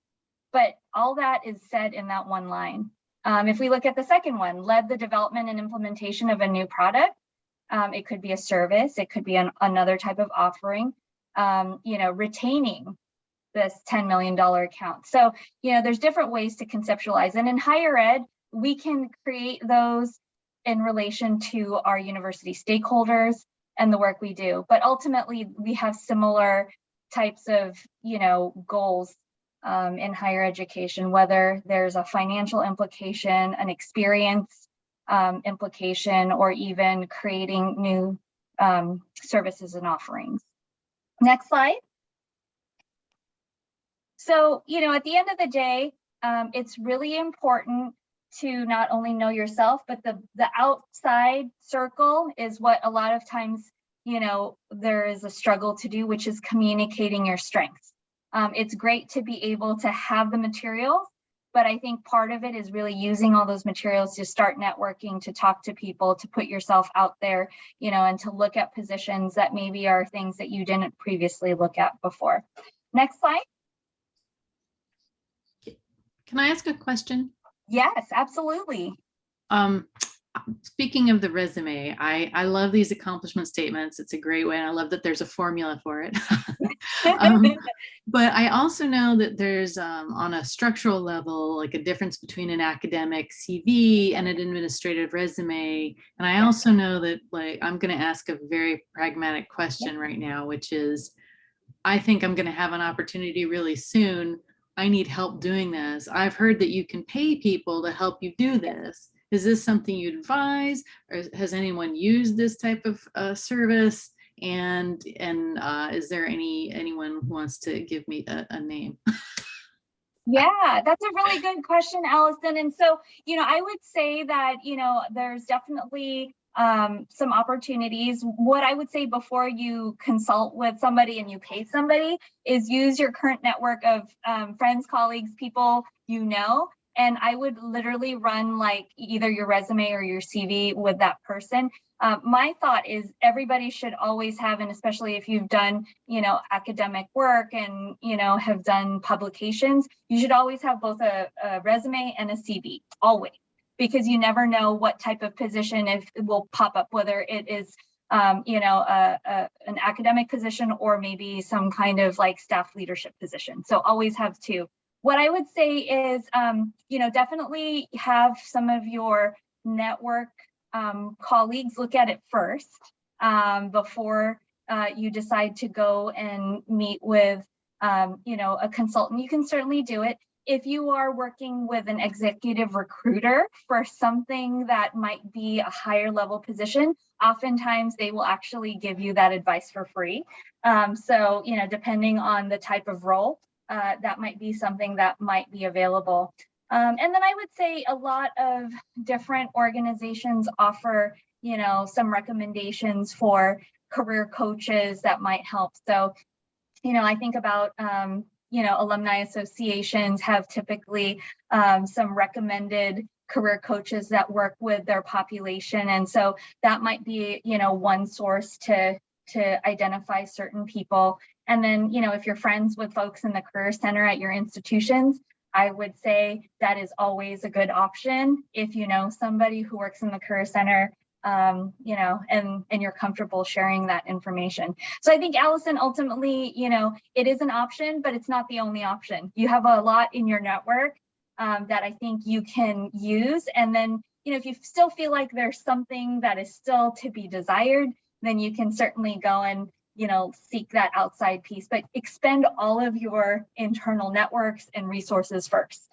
But all that is said in that one line. If we look at the second one, led the development and implementation of a new product. It could be a service, it could be another type of offering, retaining this $10 million account. So, there's different ways to conceptualize. And in higher ed, we can create those in relation to our university stakeholders and the work we do. But ultimately, we have similar types of, goals in higher education, whether there's a financial implication, an experience implication, or even creating new services and offerings. Next slide. So, at the end of the day, it's really important to not only know yourself, but the outside circle is what a lot of times, there is a struggle to do, which is communicating your strengths. It's great to be able to have the materials, But I think part of it is really using all those materials to start networking, to talk to people, to put yourself out there, you know, and to look at positions that maybe are things that you didn't previously look at before. Next slide. Can I ask a question? Yes, absolutely. Speaking of the resume, I love these accomplishment statements. It's a great way, and I love that there's a formula for it. But I also know that there's on a structural level, like a difference between an academic CV and an administrative resume. And I also know that, like, I'm going to ask a very pragmatic question right now, which is, I think I'm going to have an opportunity really soon. I need help doing this. I've heard that you can pay people to help you do this. Is this something you'd advise, or has anyone used this type of service? And is there anyone who wants to give me a name? Yeah, that's a really good question, Allison. And so, you know, I would say that, you know, there's definitely some opportunities. What I would say before you consult with somebody and you pay somebody is use your current network of friends, colleagues, people you know. And I would literally run like either your resume or your CV with that person. My thought is everybody should always have, and especially if you've done, you know, academic work and, you know, have done publications, you should always have both a resume and a CV, always, because you never know what type of position it will pop up, whether it is, you know, an academic position or maybe some kind of like staff leadership position. So always have two. What I would say is, you know, definitely have some of your network colleagues look at it first before you decide to go and meet with, you know, a consultant. You can certainly do it. If you are working with an executive recruiter for something that might be a higher level position, oftentimes they will actually give you that advice for free. So, you know, depending on the type of role, that might be something that might be available. And then I would say a lot of different organizations offer, you know, some recommendations for career coaches that might help. So, you know, I think about, you know, alumni associations have typically some recommended career coaches that work with their population. And so that might be, you know, one source to identify certain people. And then, you know, if you're friends with folks in the Career Center at your institutions, I would say that is always a good option. If you know somebody who works in the Career Center, you know, and you're comfortable sharing that information. So I think, Allison, ultimately, you know, it is an option, but it's not the only option. You have a lot in your network that I think you can use. And then, you know, if you still feel like there's something that is still to be desired, then you can certainly go and, you know, seek that outside piece, but expend all of your internal networks and resources first.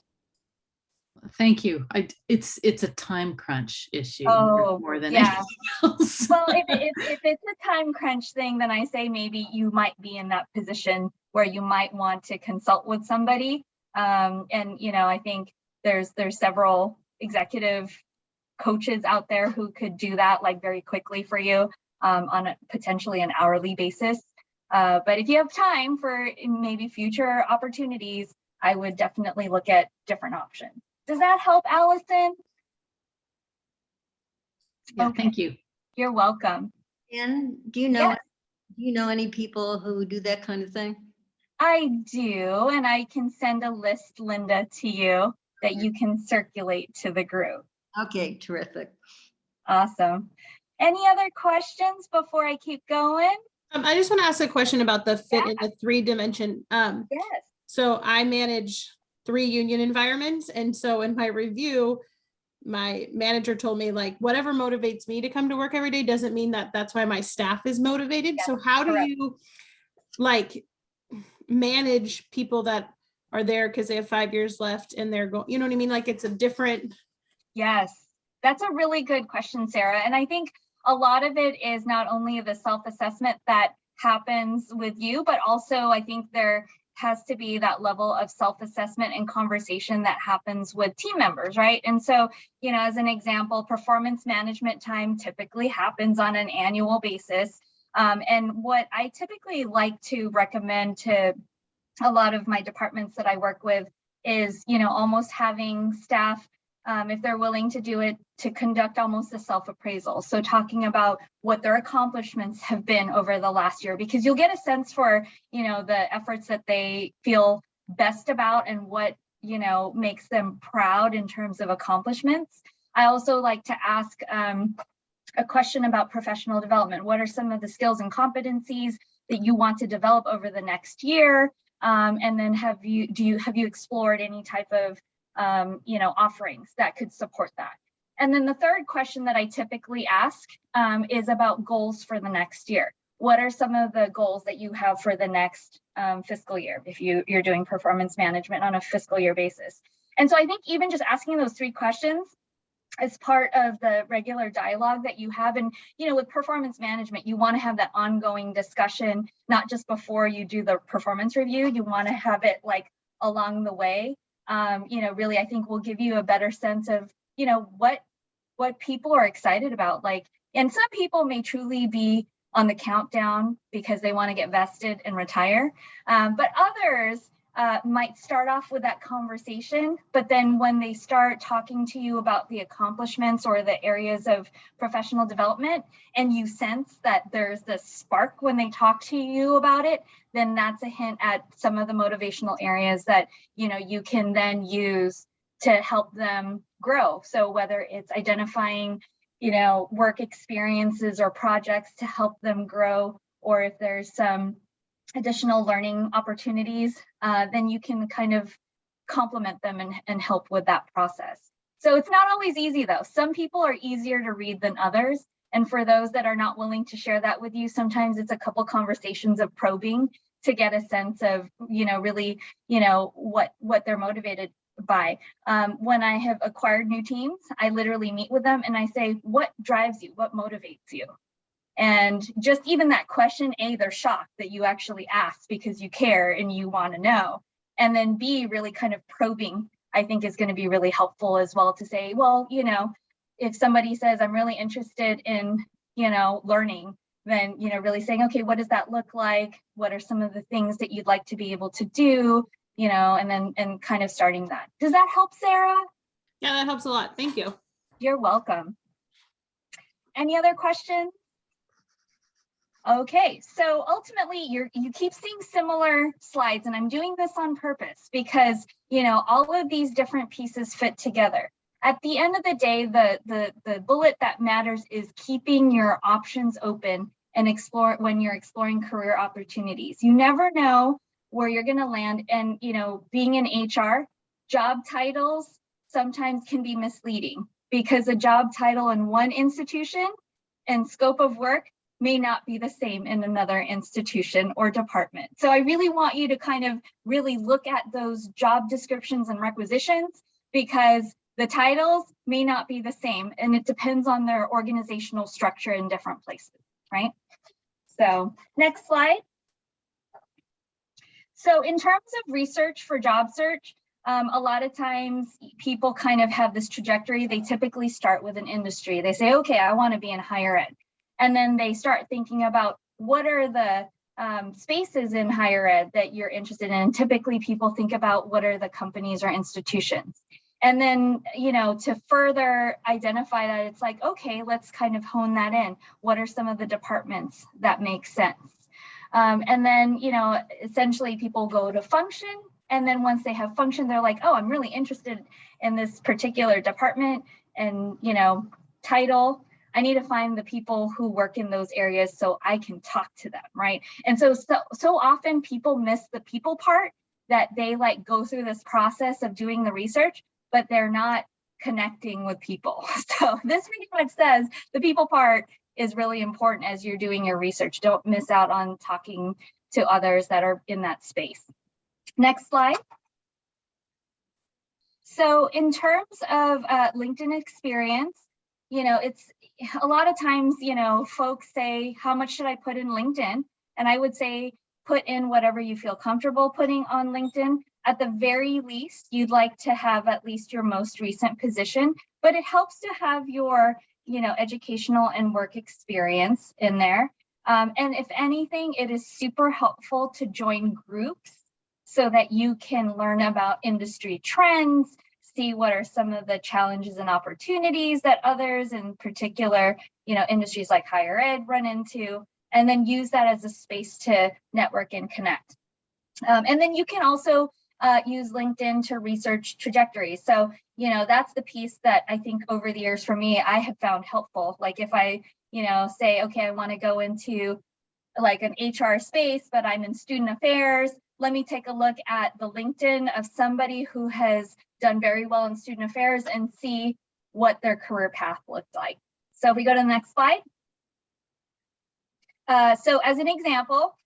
Thank you. It's a time crunch issue more than yeah. anything else. Well, if it's a time crunch thing, then I say maybe you might be in that position where you might want to consult with somebody. And, you know, I think there's several executive coaches out there who could do that like very quickly for you on a potentially an hourly basis. But if you have time for maybe future opportunities, I would definitely look at different options. Does that help, Allison? Yeah, okay. Thank you. You're welcome. And do you know any people who do that kind of thing? I do, and I can send a list, Linda, to you that you can circulate to the group. Okay, terrific. Awesome. Any other questions before I keep going? I just want to ask a question about the fit in the 3-dimension. Yes. So I manage 3 union environments. And so in my review, my manager told me, like, whatever motivates me to come to work every day doesn't mean that that's why my staff is motivated. Yes, so how correct. do you like manage people that are there because they have 5 years left and they're going, you know what I mean? Like it's a different. Yes, that's a really good question, Sarah. And I think a lot of it is not only the self-assessment that happens with you, but also I think there has to be that level of self-assessment and conversation that happens with team members, right? And so, you know, as an example, performance management time typically happens on an annual basis. And what I typically like to recommend to a lot of my departments that I work with is, almost having staff, if they're willing to do it, to conduct almost a self-appraisal. So talking about what their accomplishments have been over the last year, because you'll get a sense for, the efforts that they feel best about and what, makes them proud in terms of accomplishments. I also like to ask a question about professional development. What are some of the skills and competencies that you want to develop over the next year? And then have you explored any type of offerings that could support that? And then the third question that I typically ask is about goals for the next year. What are some of the goals that you have for the next fiscal year if you're doing performance management on a fiscal year basis? And so I think even just asking those three questions as part of the regular dialogue that you have, and with performance management, you want to have that ongoing discussion, not just before you do the performance review. You want to have it like along the way. Really, I think will give you a better sense of what people are excited about. And some people may truly be on the countdown because they want to get vested and retire, but others might start off with that conversation, but then when they start talking to you about the accomplishments or the areas of professional development, and you sense that there's this spark when they talk to you about it, then that's a hint at some of the motivational areas that you can then use to help them grow. So whether it's identifying work experiences or projects to help them grow, or if there's some additional learning opportunities, then you can kind of complement them and help with that process. So it's not always easy though. Some people are easier to read than others. And for those that are not willing to share that with you, sometimes it's a couple conversations of probing to get a sense of, really, what they're motivated by. When I have acquired new teams, I literally meet with them and I say, what drives you? What motivates you? And just even that question, A, they're shocked that you actually asked because you care and you want to know. And then B, really kind of probing, I think is going to be really helpful as well to say, well, if somebody says, I'm really interested in, learning, then, really saying, okay, what does that look like? What are some of the things that you'd like to be able to do? And kind of starting that. Does that help, Sarah? Yeah, that helps a lot. Thank you. You're welcome. Any other questions? Okay, so ultimately you keep seeing similar slides, and I'm doing this on purpose because, all of these different pieces fit together. At the end of the day, the bullet that matters is keeping your options open and explore when you're exploring career opportunities. You never know where you're going to land. And, being in HR, job titles sometimes can be misleading because a job title in one institution and scope of work may not be the same in another institution or department. So I really want you to kind of really look at those job descriptions and requisitions, because the titles may not be the same and it depends on their organizational structure in different places, right? So next slide. So in terms of research for job search, a lot of times people kind of have this trajectory. They typically start with an industry. They say, okay, I want to be in higher ed. And then they start thinking about what are the spaces in higher ed that you're interested in. And typically people think about what are the companies or institutions. And then, to further identify that, it's like, okay, let's kind of hone that in. What are some of the departments that make sense? And then, essentially people go to function. And then once they have function, they're like, oh, I'm really interested in this particular department and, title. I need to find the people who work in those areas so I can talk to them, right? And so often people miss the people part, that they go through this process of doing the research, but they're not connecting with people. So this pretty much says the people part is really important as you're doing your research. Don't miss out on talking to others that are in that space. Next slide. So in terms of LinkedIn experience, it's a lot of times, folks say, how much should I put in LinkedIn? And I would say, put in whatever you feel comfortable putting on LinkedIn. At the very least, you'd like to have at least your most recent position, but it helps to have your, educational and work experience in there. And if anything, it is super helpful to join groups so that you can learn about industry trends, see what are some of the challenges and opportunities that others, in particular, industries like higher ed, run into, and then use that as a space to network and connect. And then you can also use LinkedIn to research trajectories. So, that's the piece that I think over the years for me, I have found helpful. Like if I, say, okay, I want to go into like an HR space, but I'm in student affairs, let me take a look at the LinkedIn of somebody who has done very well in student affairs and see what their career path looked like. So if we go to the next slide. So as an example,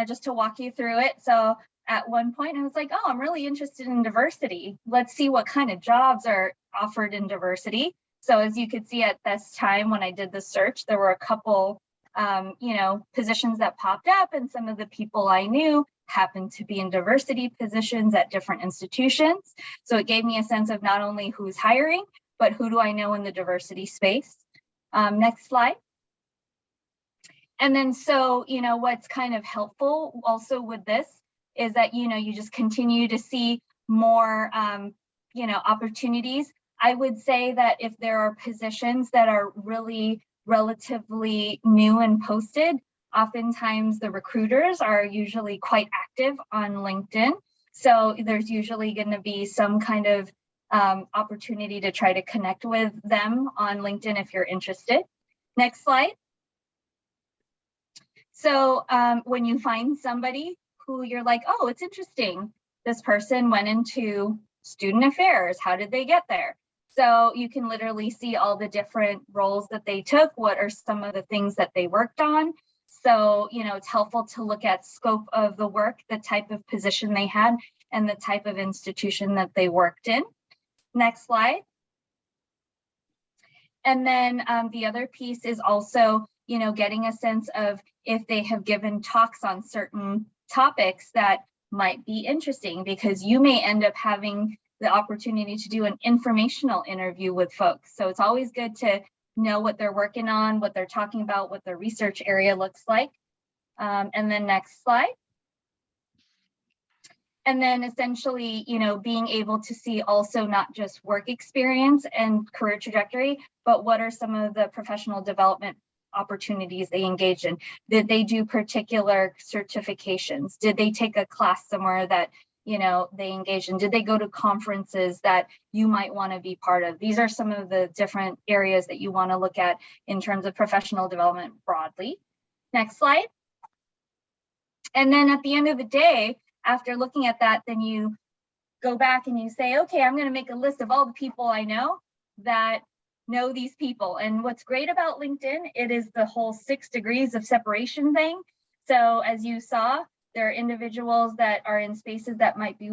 just to walk you through it. So at one point I was like, oh, I'm really interested in diversity. Let's see what kind of jobs are offered in diversity. So as you could see at this time when I did the search, there were a couple, positions that popped up, and some of the people I knew happened to be in diversity positions at different institutions. So it gave me a sense of not only who's hiring, but who do I know in the diversity space. Next slide. And then, so, what's kind of helpful also with this is that, you just continue to see more, opportunities. I would say that if there are positions that are really relatively new and posted, oftentimes the recruiters are usually quite active on LinkedIn. So there's usually going to be some kind of opportunity to try to connect with them on LinkedIn if you're interested. Next slide. So when you find somebody who you're like, oh, it's interesting, this person went into student affairs, how did they get there? So you can literally see all the different roles that they took, what are some of the things that they worked on. So, it's helpful to look at scope of the work, the type of position they had, and the type of institution that they worked in. Next slide. And then the other piece is also, getting a sense of if they have given talks on certain topics that might be interesting, because you may end up having the opportunity to do an informational interview with folks. So it's always good to know what they're working on, what they're talking about, what their research area looks like. And then next slide. And then essentially, being able to see also not just work experience and career trajectory, but what are some of the professional development opportunities they engage in? Did they do particular certifications? Did they take a class somewhere that they engage in? Did they go to conferences that you might want to be part of? These are some of the different areas that you want to look at in terms of professional development broadly. Next slide. And then at the end of the day, after looking at that, then you go back and you say, okay, I'm going to make a list of all the people I know that know these people. And what's great about LinkedIn, it is the whole 6 degrees of separation thing. So as you saw, there are individuals that are in spaces that might be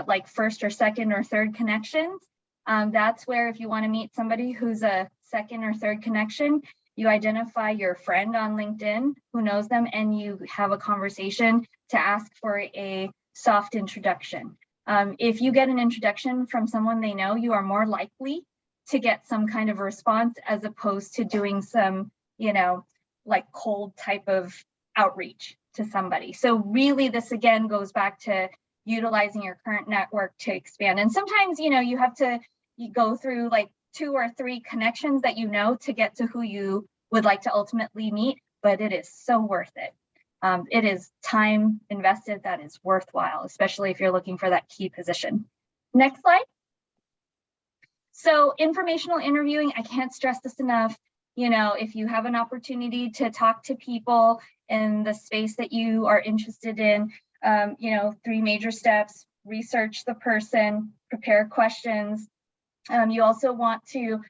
like first or second or third connections. That's where if you want to meet somebody who's a second or third connection, you identify your friend on LinkedIn who knows them, and you have a conversation to ask for a soft introduction. If you get an introduction from someone they know, you are more likely to get some kind of response as opposed to doing some, like cold type of outreach to somebody. So really this again goes back to utilizing your current network to expand. And sometimes, you have to go through like 2 or 3 connections that to get to who you would like to ultimately meet, but it is so worth it. It is time invested that is worthwhile, especially if you're looking for that key position. Next slide. So informational interviewing, I can't stress this enough. If you have an opportunity to talk to people in the space that you are interested in, 3 major steps: research the person, prepare questions. You also want to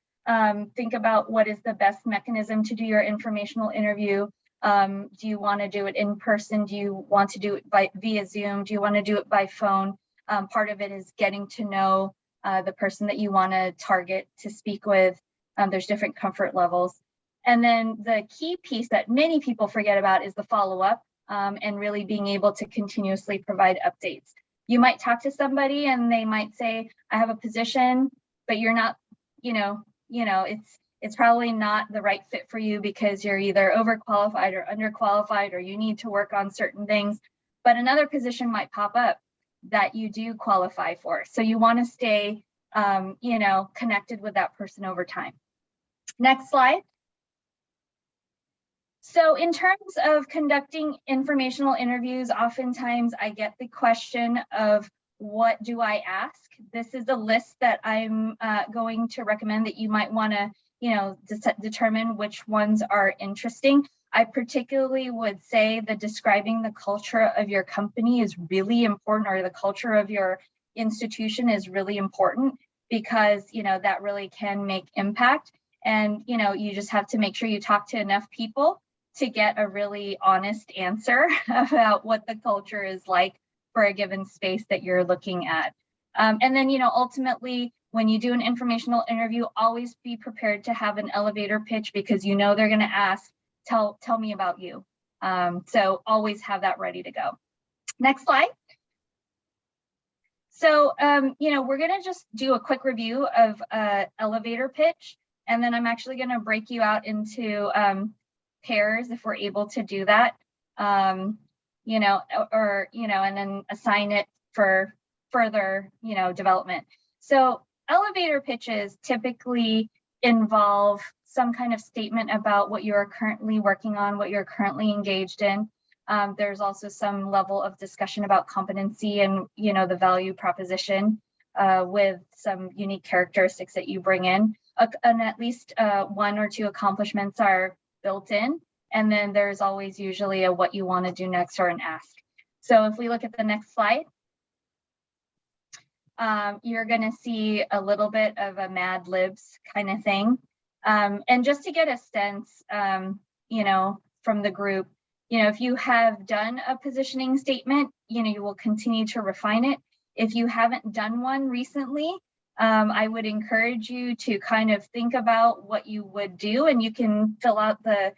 think about what is the best mechanism to do your informational interview. Do you want to do it in person? Do you want to do it via Zoom? Do you want to do it by phone? Part of it is getting to know the person that you want to target to speak with. There's different comfort levels. And then the key piece that many people forget about is the follow-up and really being able to continuously provide updates. You might talk to somebody and they might say, I have a position, but you're not, it's probably not the right fit for you because you're either overqualified or underqualified, or you need to work on certain things. but another position might pop up that you do qualify for. So you want to stay, connected with that person over time. Next slide. So in terms of conducting informational interviews, oftentimes I get the question of, what do I ask? This is a list that I'm going to recommend that you might want to, determine which ones are interesting. I particularly would say that describing the culture of your company is really important, or the culture of your institution is really important, because, that really can make impact. And, you just have to make sure you talk to enough people to get a really honest answer about what the culture is like for a given space that you're looking at. And then, ultimately, when you do an informational interview, always be prepared to have an elevator pitch, because they're going to ask, tell me about you. So always have that ready to go. Next slide. So, we're going to just do a quick review of elevator pitch, and then I'm actually going to break you out into pairs if we're able to do that, and then assign it for further, development. So elevator pitches typically involve some kind of statement about what you're currently working on, what you're currently engaged in. There's also some level of discussion about competency and, the value proposition with some unique characteristics that you bring in. And at least one or two accomplishments are built in. And then there's always usually a what you want to do next or an ask. So if we look at the next slide, you're going to see a little bit of a Mad Libs kind of thing. And just to get a sense, from the group, if you have done a positioning statement, you will continue to refine it. If you haven't done one recently, I would encourage you to kind of think about what you would do, and you can fill out the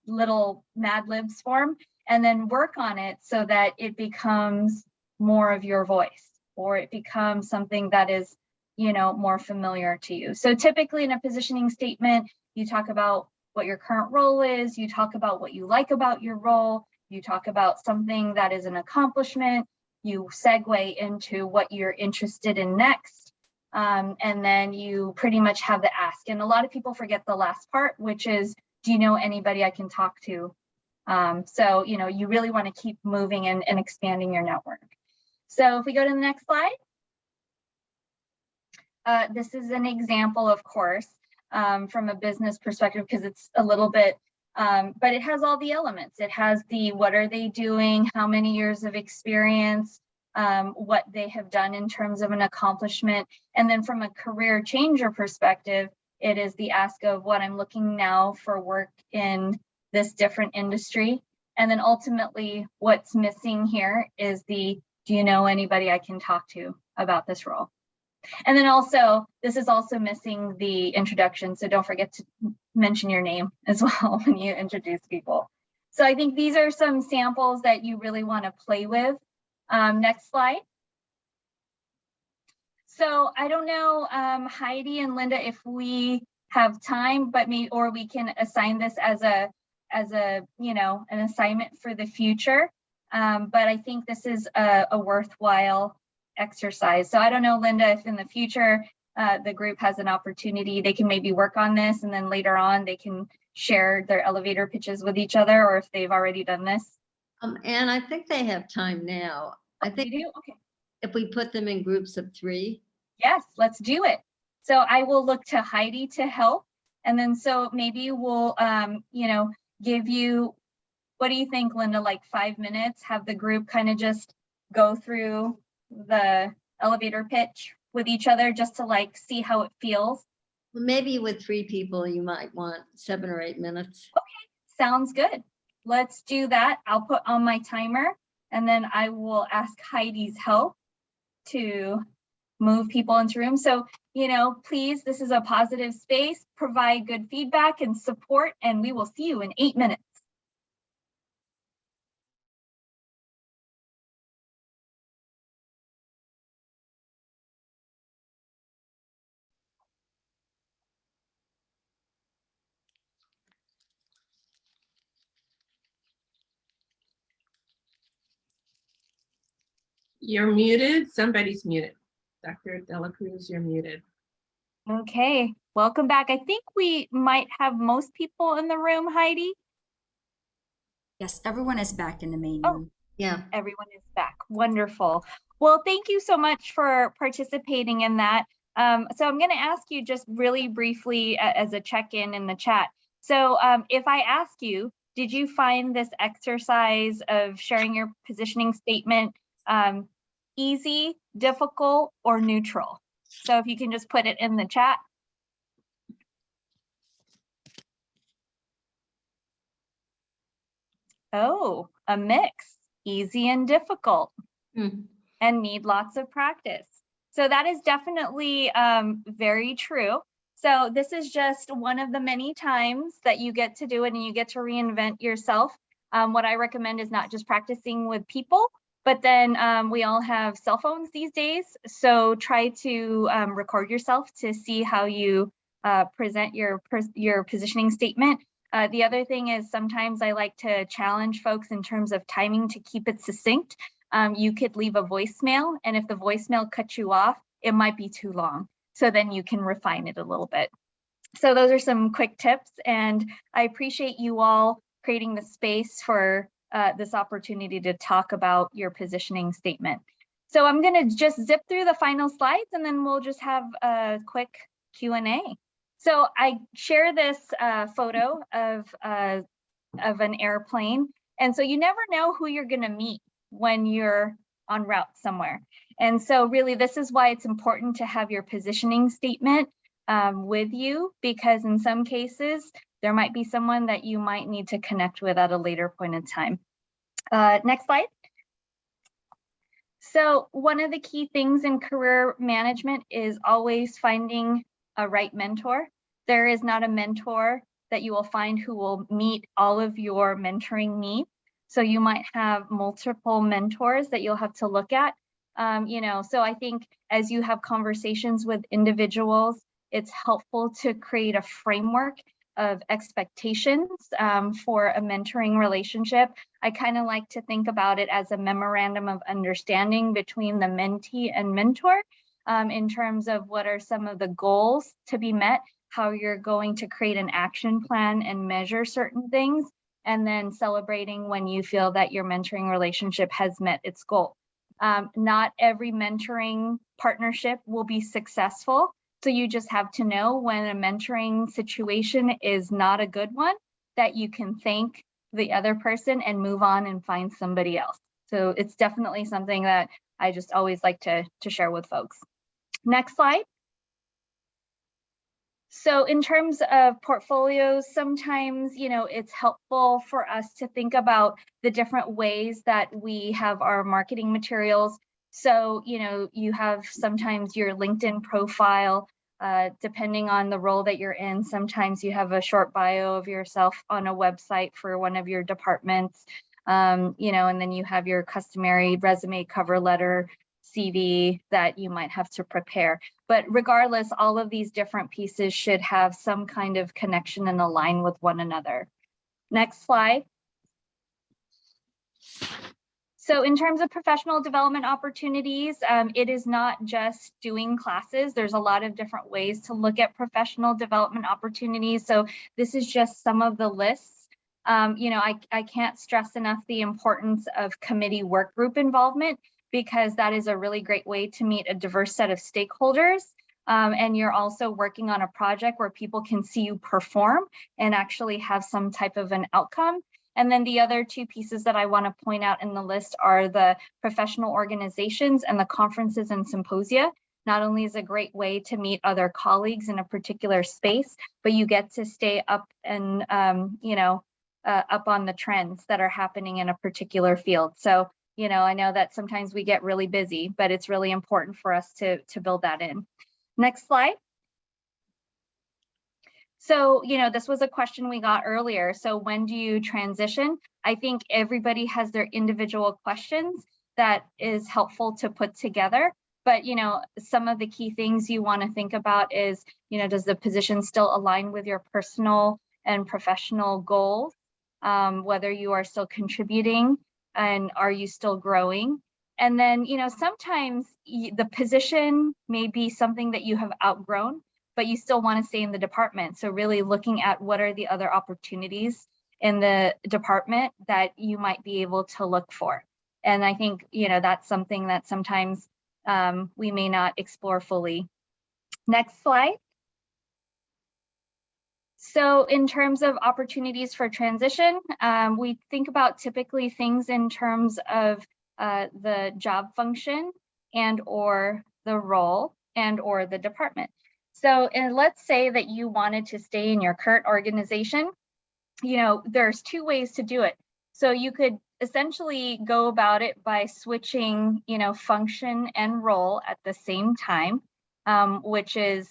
little Mad Libs form and then work on it so that it becomes more of your voice, or it becomes something that is, more familiar to you. So typically in a positioning statement, you talk about what your current role is, you talk about what you like about your role, you talk about something that is an accomplishment, you segue into what you're interested in next, and then you pretty much have the ask. And a lot of people forget the last part, which is, do you know anybody I can talk to? So, you really want to keep moving and expanding your network. So if we go to the next slide, this is an example, of course, from a business perspective, because it's a little bit, but it has all the elements. It has the, what are they doing? How many years of experience? What they have done in terms of an accomplishment. And then from a career changer perspective, it is the ask of what I'm looking now for work in this different industry. And then ultimately what's missing here is the, do you know anybody I can talk to about this role? And then also, this is also missing the introduction. So don't forget to mention your name as well when you introduce people. So I think these are some samples that you really want to play with. Next slide. So I don't know, Heidi and Linda, if we have time, but or we can assign this as a an assignment for the future. But I think this is a worthwhile exercise. So I don't know, Linda, if in the future the group has an opportunity, they can maybe work on this, and then later on they can share their elevator pitches with each other, or if they've already done this. And I think they have time now. I think you do? Okay. If we put them in groups of 3. Yes, let's do it. So I will look to Heidi to help. And then so maybe we'll, give you, what do you think, Linda, like 5 minutes, have the group kind of just go through the elevator pitch with each other just to like see how it feels? Well, maybe with 3 people, you might want 7 or 8 minutes. Okay, sounds good. Let's do that. I'll put on my timer, and then I will ask Heidi's help to move people into room. So, please, this is a positive space, provide good feedback and support, and we will see you in 8 minutes. You're muted. Somebody's muted. Dr. Dela Cruz, you're muted. Okay, welcome back. I think we might have most people in the room, Heidi. Yes, everyone is back in the main Oh, room. Yeah. Everyone is back. Wonderful. Well, thank you so much for participating in that. So I'm going to ask you just really briefly as a check-in in the chat. So if I ask you, did you find this exercise of sharing your positioning statement easy, difficult, or neutral? So if you can just put it in the chat. Oh, a mix, easy and difficult, and need lots of practice. So that is definitely very true. So this is just one of the many times that you get to do it and you get to reinvent yourself. What I recommend is not just practicing with people, but then we all have cell phones these days. So try to record yourself to see how you present your positioning statement. The other thing is sometimes I like to challenge folks in terms of timing to keep it succinct. You could leave a voicemail, and if the voicemail cuts you off, it might be too long. So then you can refine it a little bit. So those are some quick tips, and I appreciate you all creating the space for this opportunity to talk about your positioning statement. So I'm going to just zip through the final slides, and then we'll just have a quick Q&A. So I share this photo of an airplane. And so you never know who you're going to meet when you're en route somewhere. And so really, this is why it's important to have your positioning statement with you, because in some cases, there might be someone that you might need to connect with at a later point in time. Next slide. So one of the key things in career management is always finding a right mentor. There is not a mentor that you will find who will meet all of your mentoring needs. So you might have multiple mentors that you'll have to look at. So I think as you have conversations with individuals, it's helpful to create a framework of expectations for a mentoring relationship. I kind of like to think about it as a memorandum of understanding between the mentee and mentor in terms of what are some of the goals to be met, how you're going to create an action plan and measure certain things, and then celebrating when you feel that your mentoring relationship has met its goal. Not every mentoring partnership will be successful. So you just have to know when a mentoring situation is not a good one, that you can thank the other person and move on and find somebody else. So it's definitely something that I just always like to share with folks. Next slide. So in terms of portfolios, sometimes, it's helpful for us to think about the different ways that we have our marketing materials. So, you have sometimes your LinkedIn profile, depending on the role that you're in. Sometimes you have a short bio of yourself on a website for one of your departments, and then you have your customary resume, cover letter, CV that you might have to prepare. But regardless, all of these different pieces should have some kind of connection and align with one another. Next slide. So in terms of professional development opportunities, it is not just doing classes. There's a lot of different ways to look at professional development opportunities. So this is just some of the lists. I can't stress enough the importance of committee work group involvement, because that is a really great way to meet a diverse set of stakeholders. And you're also working on a project where people can see you perform and actually have some type of an outcome. And then the other two pieces that I want to point out in the list are the professional organizations and the conferences and symposia. Not only is a great way to meet other colleagues in a particular space, but you get to stay up and, up on the trends that are happening in a particular field. So, I know that sometimes we get really busy, but it's really important for us to build that in. Next slide. So, this was a question we got earlier. So when do you transition? I think everybody has their individual questions that is helpful to put together. But, some of the key things you want to think about is, does the position still align with your personal and professional goals? Whether you are still contributing and are you still growing? And then, sometimes the position may be something that you have outgrown, but you still want to stay in the department. So really looking at what are the other opportunities in the department that you might be able to look for. And I think, that's something that sometimes we may not explore fully. Next slide. So in terms of opportunities for transition, we think about typically things in terms of the job function and or the role and or the department. So let's say that you wanted to stay in your current organization. There's two ways to do it. So you could essentially go about it by switching, function and role at the same time, which is,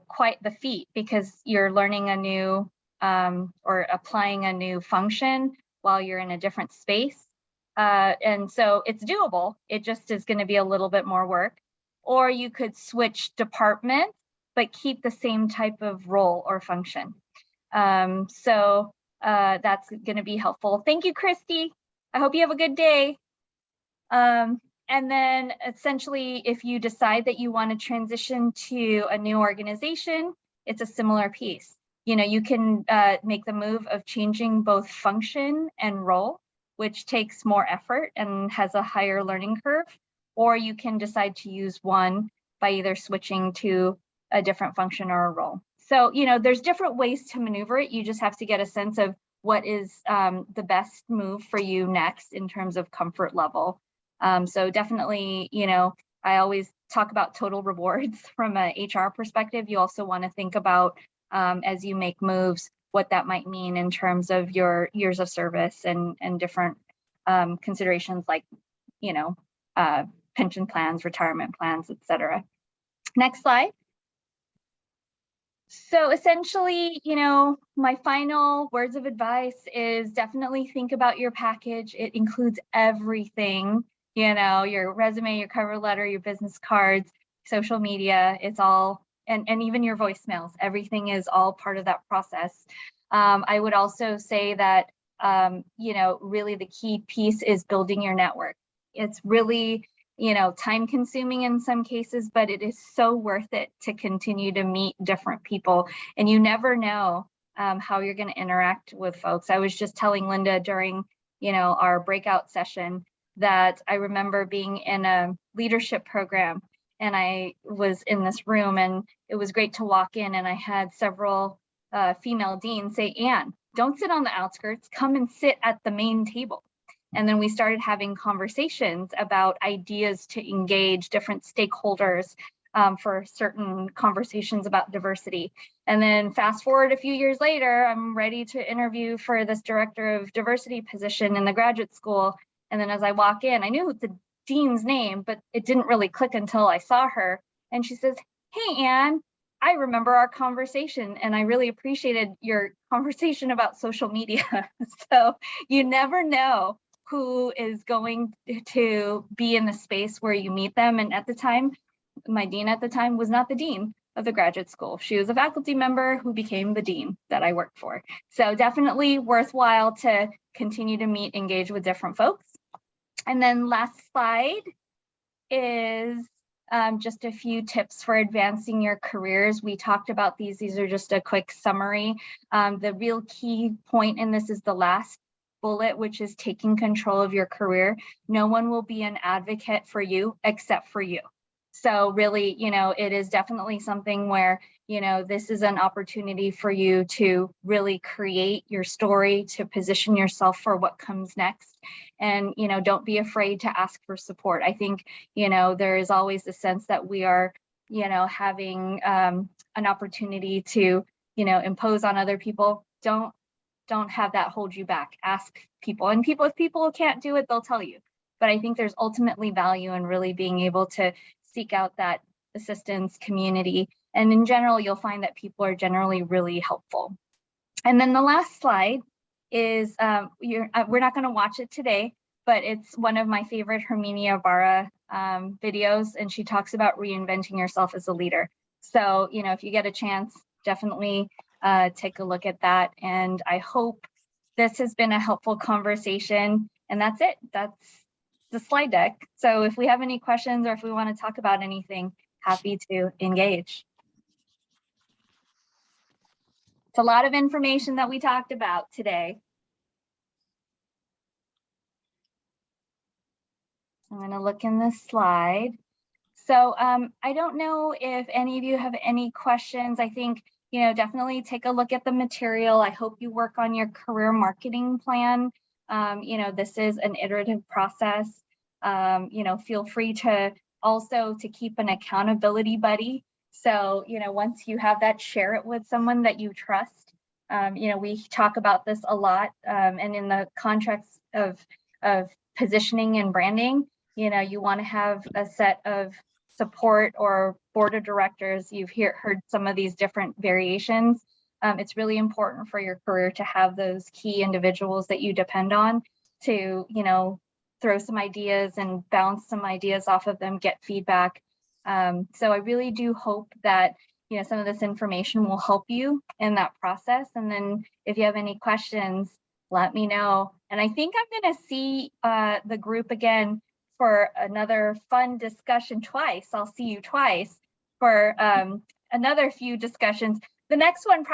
quite the feat because you're learning a new or applying a new function while you're in a different space. And so it's doable. It just is going to be a little bit more work. Or you could switch departments, but keep the same type of role or function. So that's going to be helpful. Thank you, Christy. I hope you have a good day. And then essentially, if you decide that you want to transition to a new organization, it's a similar piece. You can make the move of changing both function and role, which takes more effort and has a higher learning curve, or you can decide to use one by either switching to a different function or a role. So, there's different ways to maneuver it. You just have to get a sense of what is the best move for you next in terms of comfort level. So definitely, I always talk about total rewards from an HR perspective. You also want to think about, as you make moves, what that might mean in terms of your years of service and different considerations like, pension plans, retirement plans, etc. Next slide. So essentially, my final words of advice is definitely think about your package. It includes everything, your resume, your cover letter, your business cards, social media, it's all, and even your voicemails, everything is all part of that process. I would also say that, really the key piece is building your network. It's really, time consuming in some cases, but it is so worth it to continue to meet different people. And you never know how you're going to interact with folks. I was just telling Linda during, our breakout session that I remember being in a leadership program and I was in this room and it was great to walk in and I had several female deans say, Anne, don't sit on the outskirts, come and sit at the main table. And then we started having conversations about ideas to engage different stakeholders for certain conversations about diversity. And then fast forward a few years later, I'm ready to interview for this director of diversity position in the graduate school. And then as I walk in, I knew the dean's name, but it didn't really click until I saw her. And she says, hey, Anne, I remember our conversation and I really appreciated your conversation about social media. So you never know who is going to be in the space where you meet them. And at the time, my dean at the time was not the dean of the graduate school. She was a faculty member who became the dean that I worked for. So definitely worthwhile to continue to meet, engage with different folks. And then last slide is just a few tips for advancing your careers. We talked about these. These are just a quick summary. The real key point in this is the last bullet, which is taking control of your career. No one will be an advocate for you except for you. So really, it is definitely something where, this is an opportunity for you to really create your story, to position yourself for what comes next. And, don't be afraid to ask for support. I think, there is always a sense that we are, having an opportunity to, impose on other people. Don't have that hold you back. Ask people. And if people can't do it, they'll tell you. But I think there's ultimately value in really being able to seek out that assistance community. And in general, you'll find that people are generally really helpful. And then the last slide is, we're not going to watch it today, but it's one of my favorite Herminia Barra videos. And she talks about reinventing yourself as a leader. So, if you get a chance, definitely take a look at that. And I hope this has been a helpful conversation. And that's it. That's the slide deck. So if we have any questions or if we want to talk about anything, happy to engage. It's a lot of information that we talked about today. I'm going to look in this slide. So I don't know if any of you have any questions. I think, you know, definitely take a look at the material. I hope you work on your career marketing plan. You know, this is an iterative process. You know, feel free to also to keep an accountability buddy. So, you know, once you have that, share it with someone that you trust. You know, we talk about this a lot, and in the context of positioning and branding, you know, you want to have a set of support or board of directors. You've heard some of these different variations. It's really important for your career to have those key individuals that you depend on to, you know, throw some ideas and bounce some ideas off of them, get feedback. So I really do hope that, you know, some of this information will help you in that process. And then if you have any questions, let me know. And I think I'm going to see the group again for another fun discussion twice. I'll see you twice for another few discussions. The next one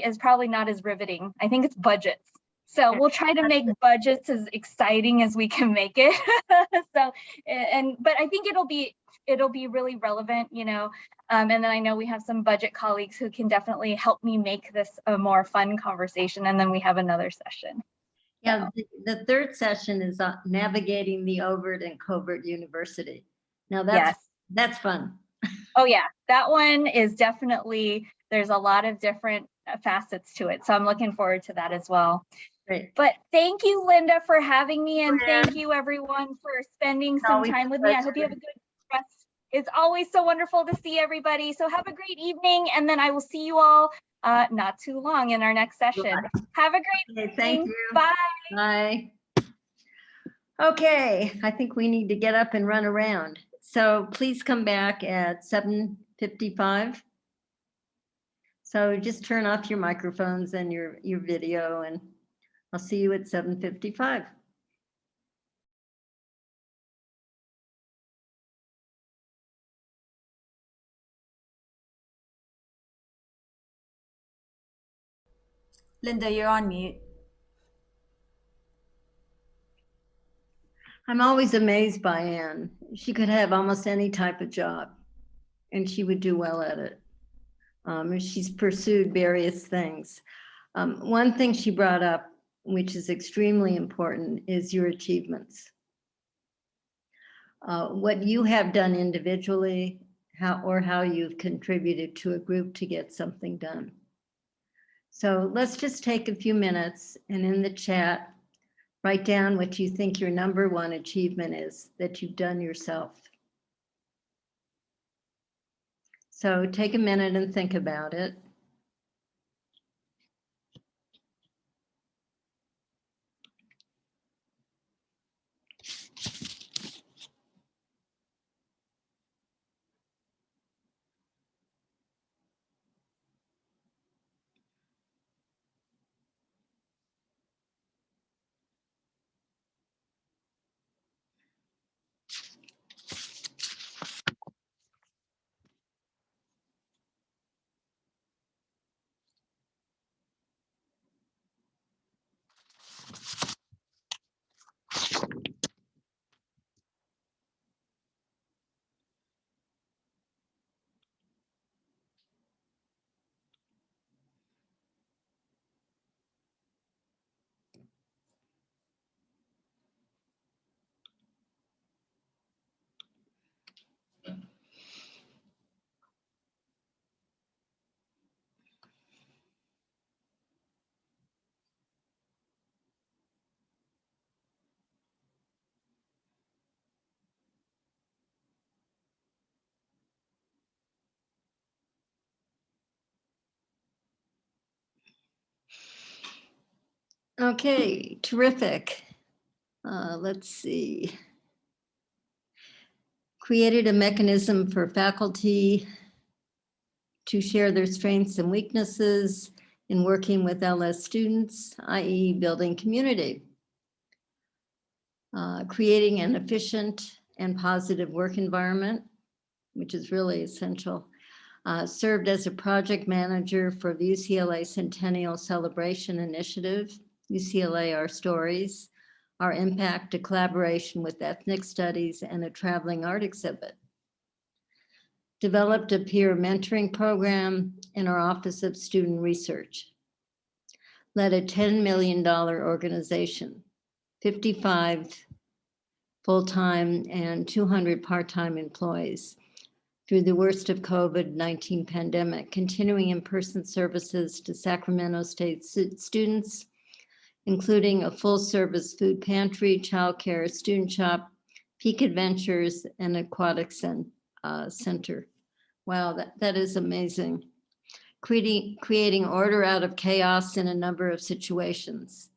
is probably not as riveting. I think it's budgets. So we'll try to make budgets as exciting as we can make it. So, but I think it'll be really relevant, you know. And then I know we have some budget colleagues who can definitely help me make this a more fun conversation. And then we have another session. Yeah, the third session is navigating the overt and covert university. Now that's fun. Oh yeah, that one is definitely, there's a lot of different facets to it. So I'm looking forward to that as well. Great. But thank you, Linda, for having me, and thank you everyone for spending some time with me. I hope you have a good rest. It's always so wonderful to see everybody. So have a great evening, and then I will see you all not too long in our next session. Have a great evening. Thank you. Bye. Bye. Okay, I think we need to get up and run around. So please come back at 7:55. So just turn off your microphones and your video, and I'll see you at 7:55. Linda, you're on mute. I'm always amazed by Anne. She could have almost any type of job and she would do well at it. She's pursued various things. One thing she brought up, which is extremely important, is your achievements. What you have done individually, how you've contributed to a group to get something done. So let's just take a few minutes and in the chat, write down what you think your number one achievement is that you've done yourself. So take a minute and think about it. Okay, terrific. Let's see. Created a mechanism for faculty to share their strengths and weaknesses in working with LS students, i.e. building community. Creating an efficient and positive work environment, which is really essential. Served as a project manager for the UCLA Centennial Celebration Initiative, UCLA Our Stories, Our Impact, a collaboration with ethnic studies and a traveling art exhibit. Developed a peer mentoring program in our Office of Student Research. Led a $10 million organization, 55 full-time and 200 part-time employees through the worst of COVID-19 pandemic, continuing in-person services to Sacramento State students, including a full-service food pantry, childcare, student shop, Peak Adventures, and aquatic center. Wow, that is amazing. Creating order out of chaos in a number of situations.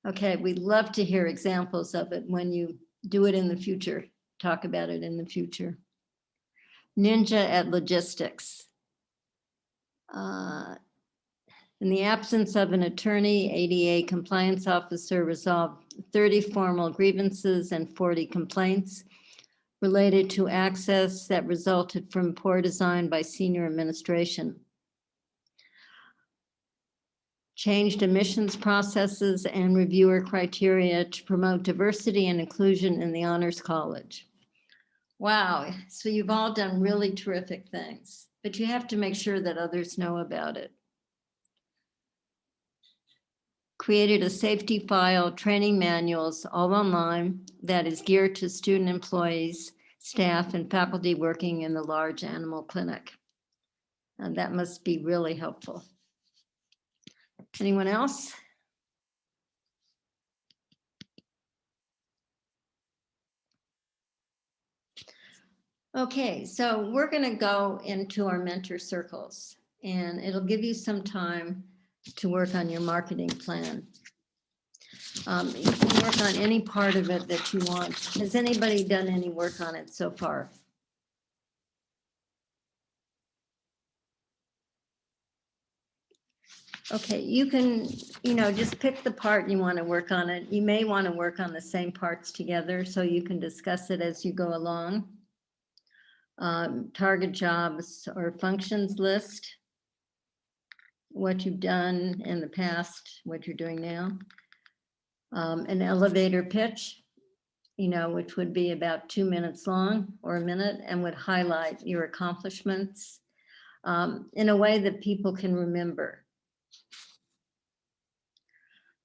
Okay, we'd love to hear examples of it when you do it in the future, talk about it in the future. Ninja at logistics. In the absence of an attorney, ADA compliance officer resolved 30 formal grievances and 40 complaints related to access that resulted from poor design by senior administration. Changed admissions processes and reviewer criteria to promote diversity and inclusion in the Honors College. Wow, so you've all done really terrific things, but you have to make sure that others know about it. Created a safety file, training manuals, all online, that is geared to student employees, staff, and faculty working in the large animal clinic. And that must be really helpful. Anyone else? Okay, so we're going to go into our mentor circles, and it'll give you some time to work on your marketing plan. You can work on any part of it that you want. Has anybody done any work on it so far? Okay, you can, just pick the part you want to work on it. You may want to work on the same parts together so you can discuss it as you go along. Target jobs or functions list, what you've done in the past, what you're doing now. An elevator pitch, which would be about 2 minutes long or a minute and would highlight your accomplishments in a way that people can remember.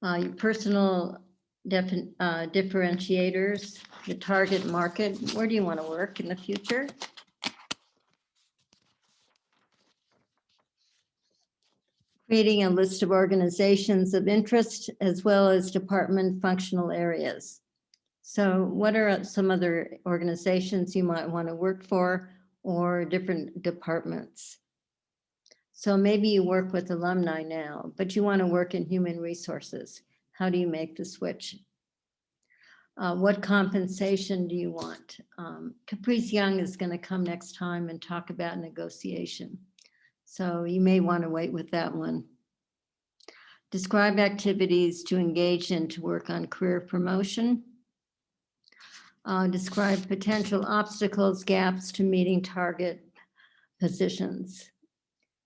Your personal differentiators, the target market, where do you want to work in the future? Creating a list of organizations of interest as well as department functional areas. So what are some other organizations you might want to work for or different departments? So maybe you work with alumni now, but you want to work in human resources. How do you make the switch? What compensation do you want? Caprice Young is going to come next time and talk about negotiation. So you may want to wait with that one. Describe activities to engage in to work on career promotion. Describe potential obstacles, gaps to meeting target positions.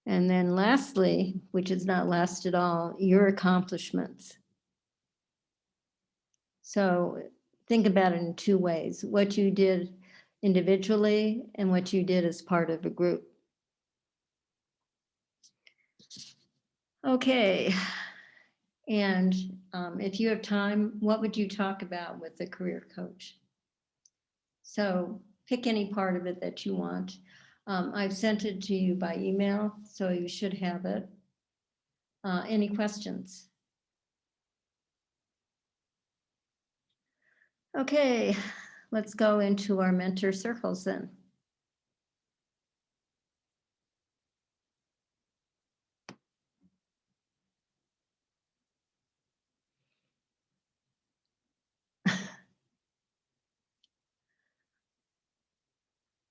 And then lastly, which is not last at all, your accomplishments. So think about it in two ways, what you did individually and what you did as part of a group. Okay, and if you have time, what would you talk about with the career coach? So pick any part of it that you want. I've sent it to you by email, so you should have it. Any questions? Okay, let's go into our mentor circles then.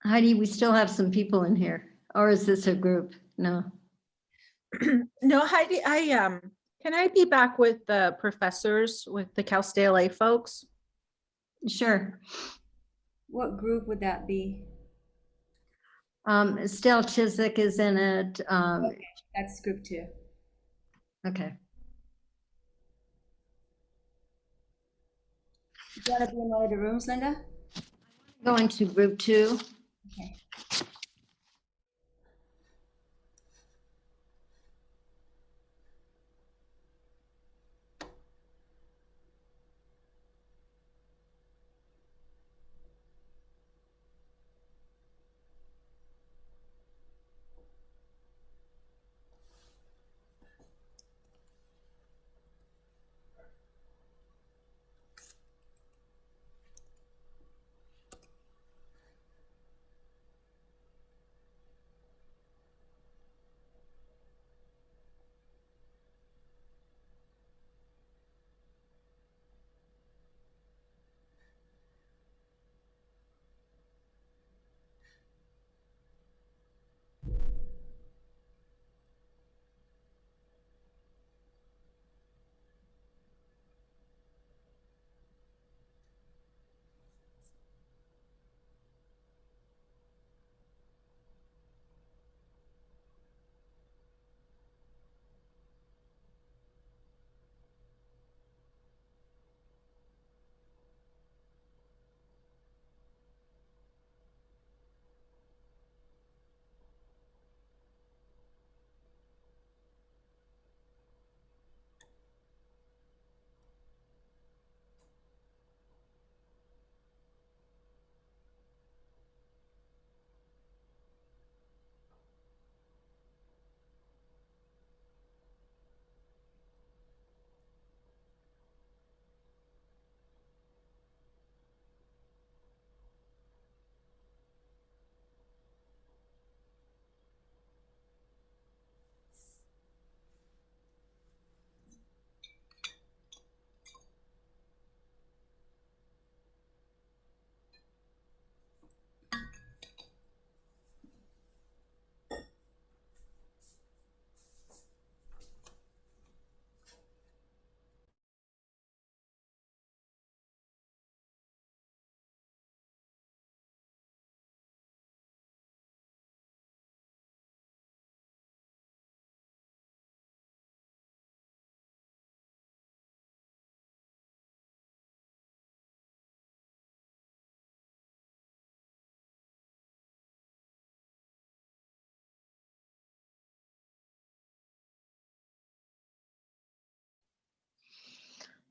Heidi, we still have some people in here, or is this a group? No. No, Heidi, can I be back with the professors, with the Cal State LA folks? Sure. What group would that be? Estelle Chiswick is in it. Okay, that's group 2. Okay. Do you want to be in one of the rooms, Linda? Going to group 2. Okay.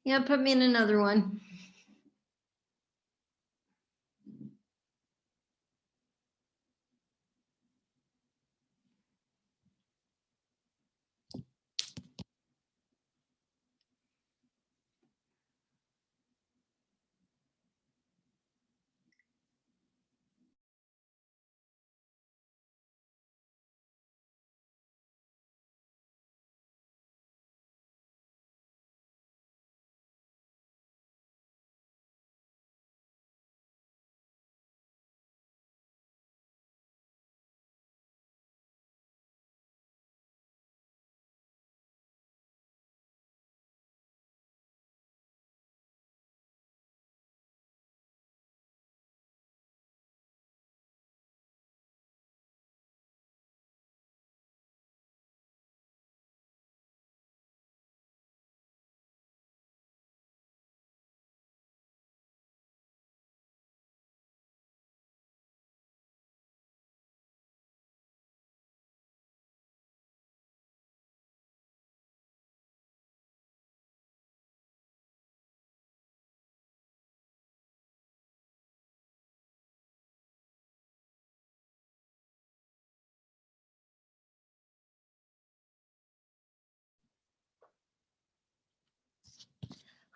Yeah, put me in another one.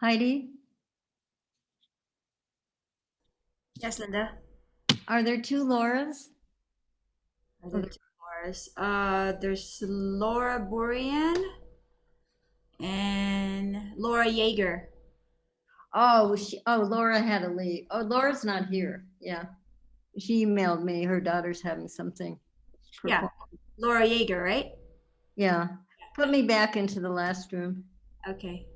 Heidi, Yes, Linda. are there 2 Lauras? Are there 2 Lauras? There's Laura Borean and Laura Yeager. Oh, Laura had to leave. Oh, Laura's not here. Yeah. She emailed me. Her daughter's having something. Yeah, Laura Yeager, right? Yeah. Put me back into the last room. Okay.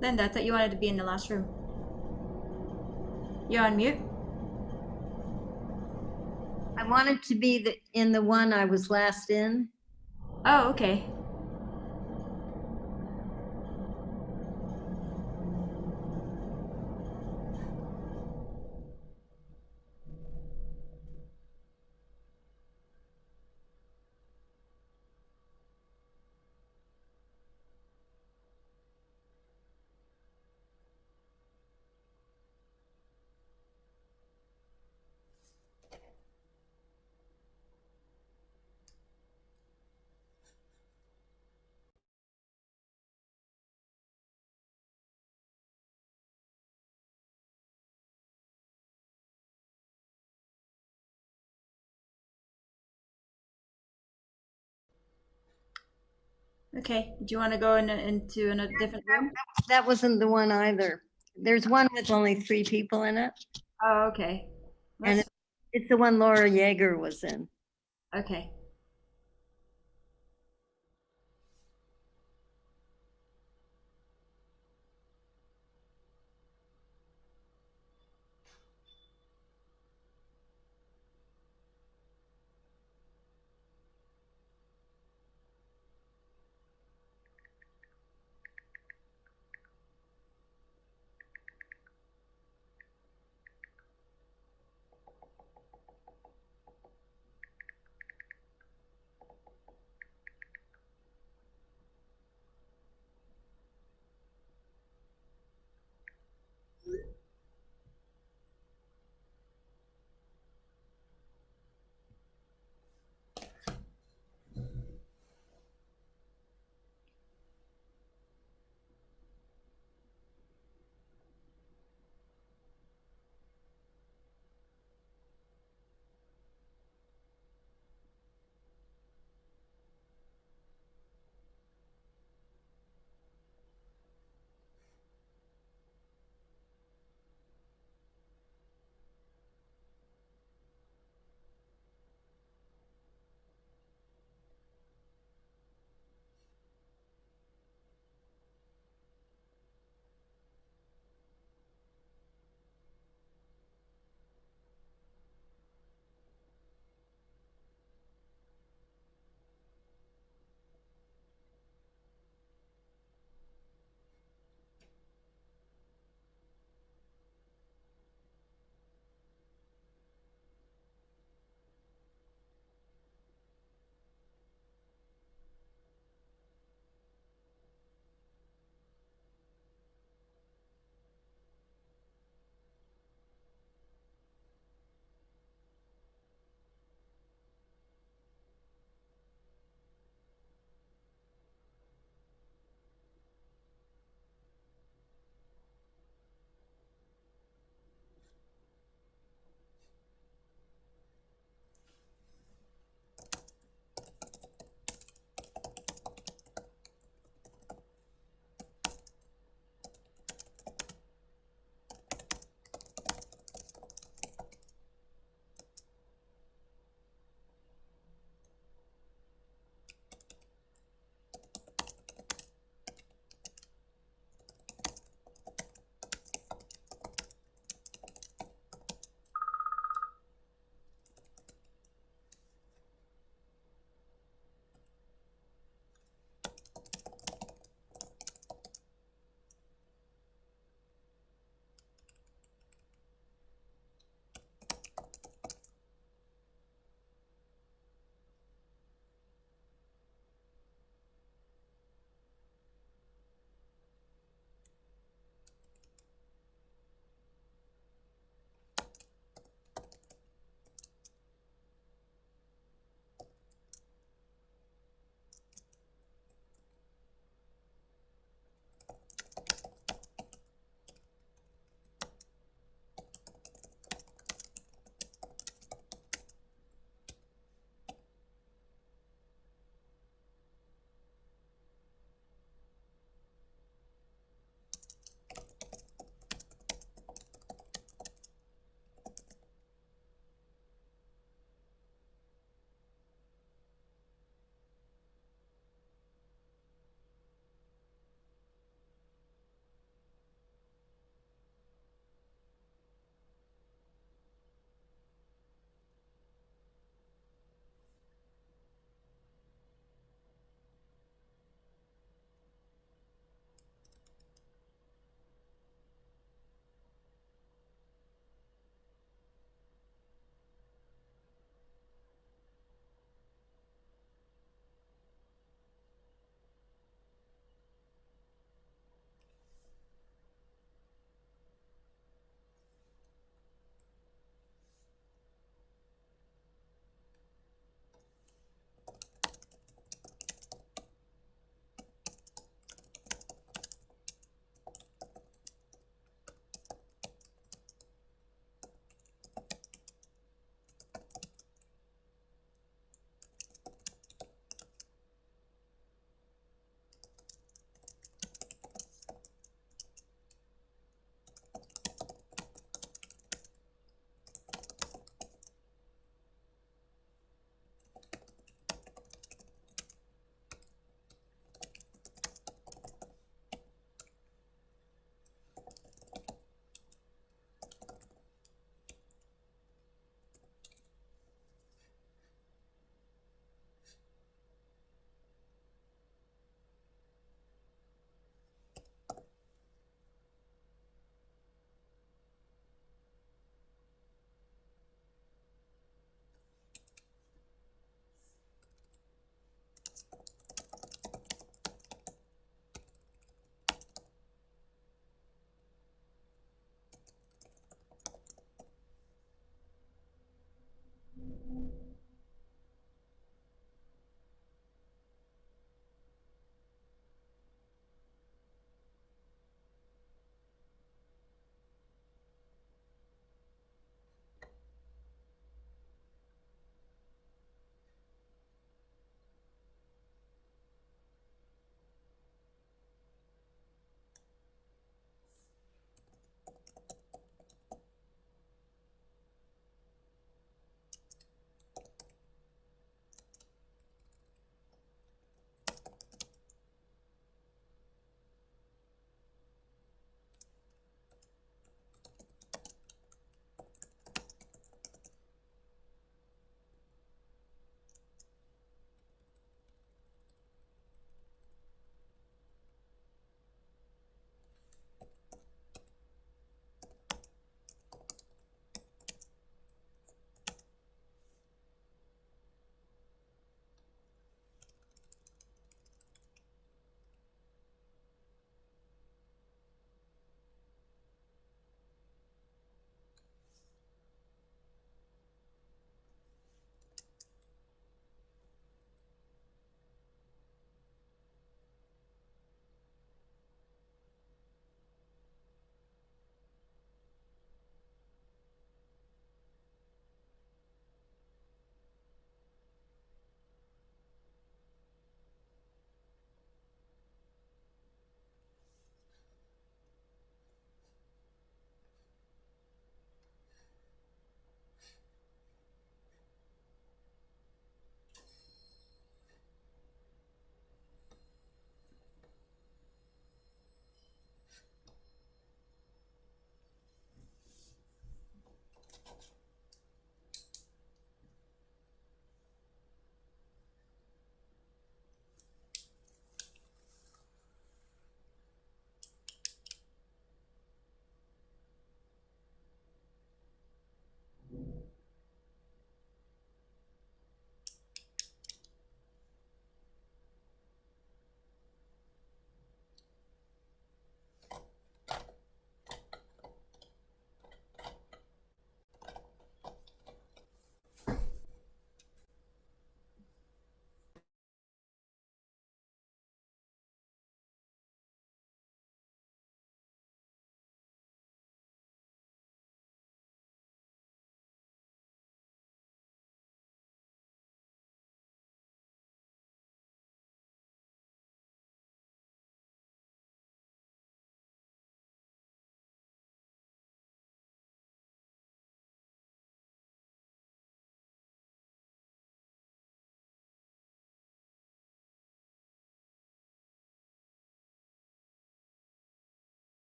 Linda, I thought you wanted to be in the last room. You're on mute. I wanted to be in the one I was last in. Oh, okay. Okay, do you want to go into a different room? That wasn't the one either. There's one with only 3 people in it. Oh, okay. And it's the one Laura Yeager was in. Okay.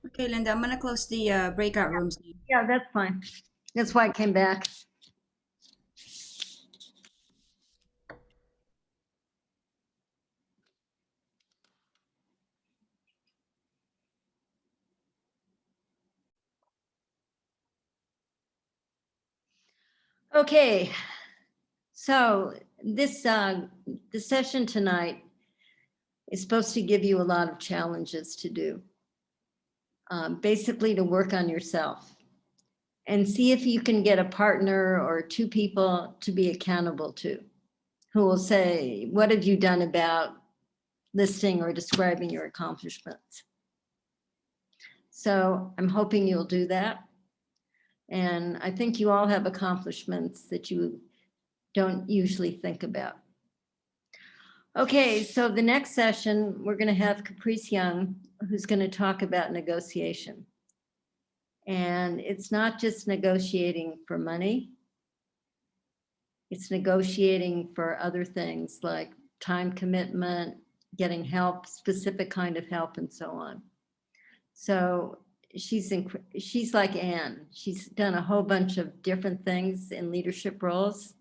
Okay, Linda, I'm gonna close the breakout rooms. Yeah, that's fine. That's why I came back. Okay, so this the session tonight is supposed to give you a lot of challenges to do. Basically to work on yourself and see if you can get a partner or two people to be accountable to, who will say, what have you done about listing or describing your accomplishments? So I'm hoping you'll do that. And I think you all have accomplishments that you don't usually think about. Okay, so the next session, we're going to have Caprice Young, who's going to talk about negotiation. And it's not just negotiating for money. It's negotiating for other things like time commitment, getting help, specific kind of help, and so on. So she's like Anne. She's done a whole bunch of different things in leadership roles.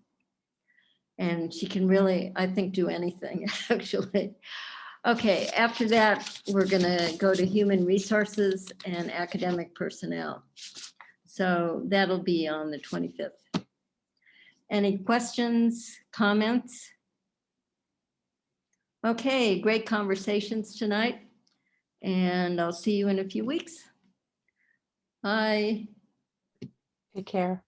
And she can really, I think, do anything, actually. Okay, after that, we're going to go to human resources and academic personnel. So that'll be on the 25th. Any questions, comments? Okay, great conversations tonight. And I'll see you in a few weeks. Bye. Take care.